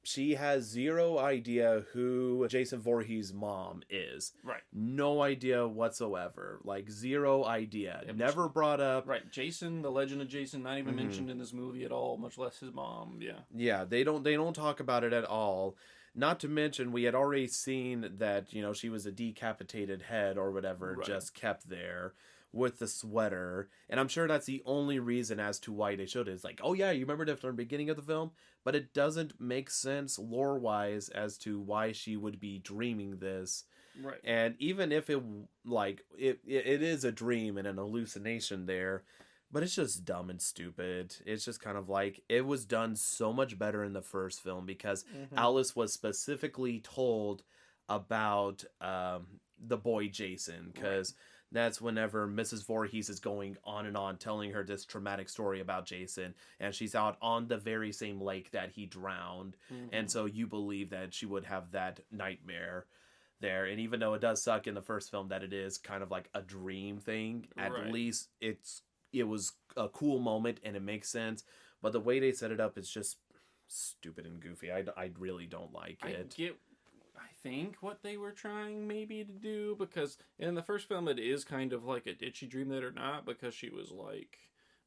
She has zero idea who Jason Voorhees' mom is. Right. No idea whatsoever. Like, zero idea. Never brought up. Right. Jason, the legend of Jason, not even mentioned in this movie at all, much less his mom. Yeah. Yeah, they don't talk about it at all. Not to mention, we had already seen that, she was a decapitated head or whatever, just kept there with the sweater. And I'm sure that's the only reason as to why they showed it. It's like, oh yeah, you remember that from the beginning of the film? But it doesn't make sense lore-wise as to why she would be dreaming this. Right. And even if it is a dream and an hallucination there, but it's just dumb and stupid. It's just kind of like, it was done so much better in the first film because Alice was specifically told about the boy Jason, because that's whenever Mrs. Voorhees is going on and on telling her this traumatic story about Jason, and she's out on the very same lake that he drowned, and so you believe that she would have that nightmare there. And even though it does suck in the first film that it is kind of like a dream thing, at least it was a cool moment and it makes sense. But the way they set it up is just stupid and goofy. I really don't like it. I think what they were trying maybe to do, because in the first film it is kind of like did she dream that or not, because she was like,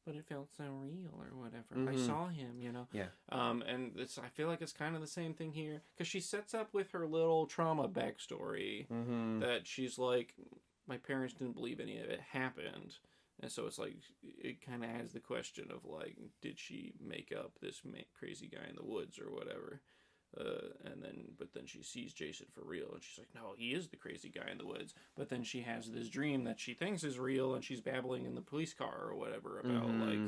but it felt so real or whatever. I saw him, Yeah. And I feel like it's kind of the same thing here, because she sets up with her little trauma backstory that she's like, my parents didn't believe any of it happened. And so it's like, it kind of has the question of like, did she make up this crazy guy in the woods or whatever? But then she sees Jason for real, and she's like, no, he is the crazy guy in the woods. But then she has this dream that she thinks is real, and she's babbling in the police car or whatever about like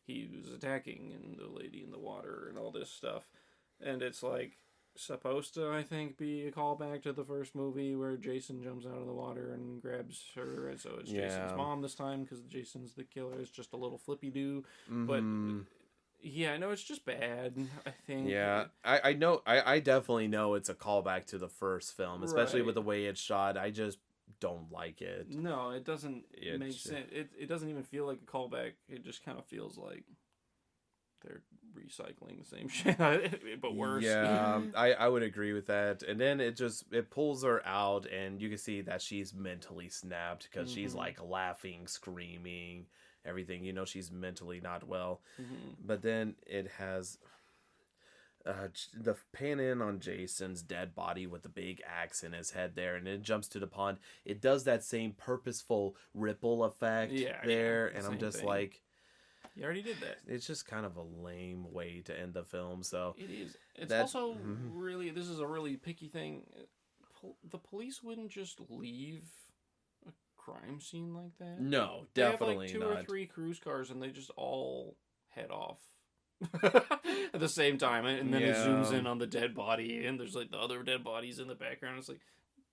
he was attacking and the lady in the water and all this stuff. And it's like supposed to, I think, be a callback to the first movie where Jason jumps out of the water and grabs her, and so it's Jason's mom this time because Jason's the killer. It's just a little flippy do, but. Yeah, no, it's just bad, I think. Yeah, I know. I definitely know it's a callback to the first film, especially with the way it's shot. I just don't like it. No, it doesn't It make sh- sense. It doesn't even feel like a callback. It just kind of feels like they're recycling the same shit, but worse. Yeah, I would agree with that. And then it pulls her out, and you can see that she's mentally snapped because she's like laughing, screaming, everything. You know, she's mentally not well. But then it has the pan in on Jason's dead body with the big axe in his head there, and it jumps to the pond. It does that same purposeful ripple effect there, and I'm just thing. like, You already did that. it's just kind of a lame way to end the film. So It is. It's also really, this is a really picky thing. The police wouldn't just leave a crime scene like that. no, They definitely have like 2 not. or 3 cruise cars, and they just all head off at the same time, and then it zooms in on the dead body, and there's like the other dead bodies in the background. It's like,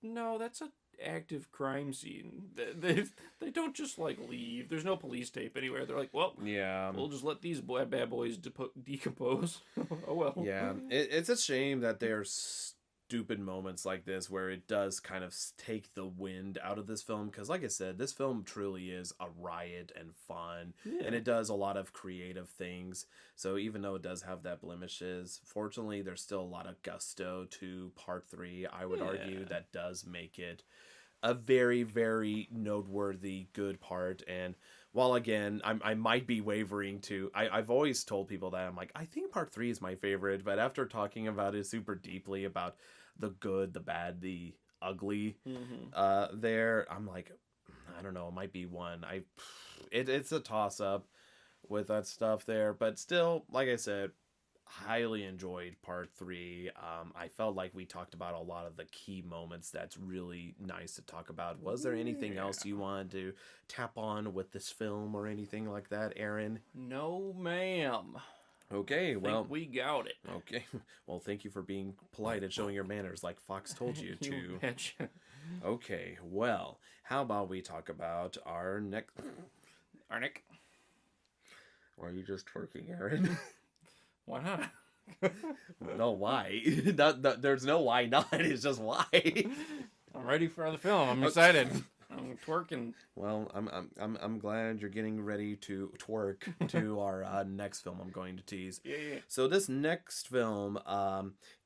no, that's an active crime scene. They don't just like leave. There's no police tape anywhere. They're like, well, we'll just let these bad boys decompose. Oh well. Yeah, it's a shame that there's stupid moments like this where it does kind of take the wind out of this film, because like I said, this film truly is a riot and fun, and it does a lot of creative things. So even though it does have that blemishes, fortunately there's still a lot of gusto to part 3. I would argue that does make it a very, very noteworthy good part. And while again I might be wavering too, I've always told people that I'm like, I think part 3 is my favorite, but after talking about it super deeply about the good, the bad, the ugly there, I'm like, I don't know, it might be 1. It's a toss up with that stuff there, but still, like I said, highly enjoyed part 3. I felt like we talked about a lot of the key moments that's really nice to talk about. Was there anything else you wanted to tap on with this film or anything like that, Aaron? No, ma'am. Okay, well, we got it. okay. Well, thank you for being polite and showing your manners like Fox told you to. You betcha. Okay, well, how about we talk about our next... Arnick. Or are you just twerking, Aaron? Why not? No, why? There's no why not. It's just why. I'm ready for the film. I'm excited. I'm twerking. Well, I'm glad you're getting ready to twerk to our next film I'm going to tease. Yeah. So this next film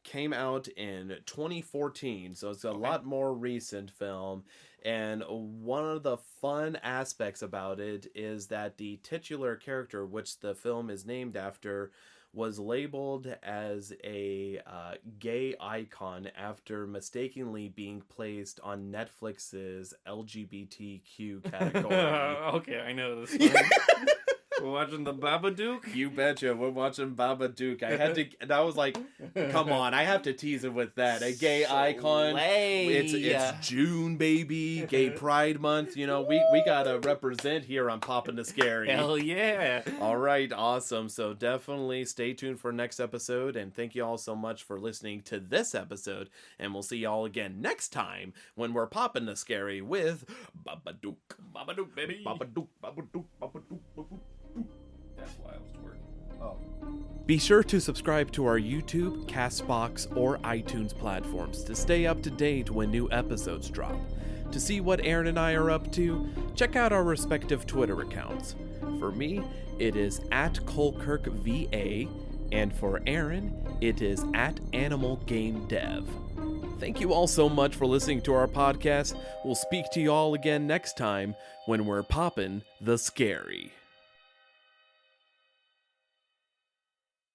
came out in 2014, so it's a lot more recent film. And one of the fun aspects about it is that the titular character, which the film is named after, was labeled as a gay icon after mistakenly being placed on Netflix's LGBTQ category. Okay, I know this one. We're watching the Babadook. You betcha, we're watching Babadook. I had to, that was like, come on, I have to tease it with that. A gay icon. It's June, baby. Gay Pride Month. You know, we gotta represent here on Poppin the Scary. Hell yeah. All right, awesome. So definitely stay tuned for next episode, and thank you all so much for listening to this episode, and we'll see y'all again next time when we're Poppin the Scary with Babadook. Babadook, baby. Babadook, Babadook, Babadook, Babadook. That's why I was twerking. Be sure to subscribe to our YouTube, Castbox, or iTunes platforms to stay up to date when new episodes drop. To see what Aaron and I are up to, check out our respective Twitter accounts. For me, it is @CoalkirkVA, and for Aaron, it is @AnimalGameDev. Thank you all so much for listening to our podcast. We'll speak to you all again next time when we're Poppin the Scary.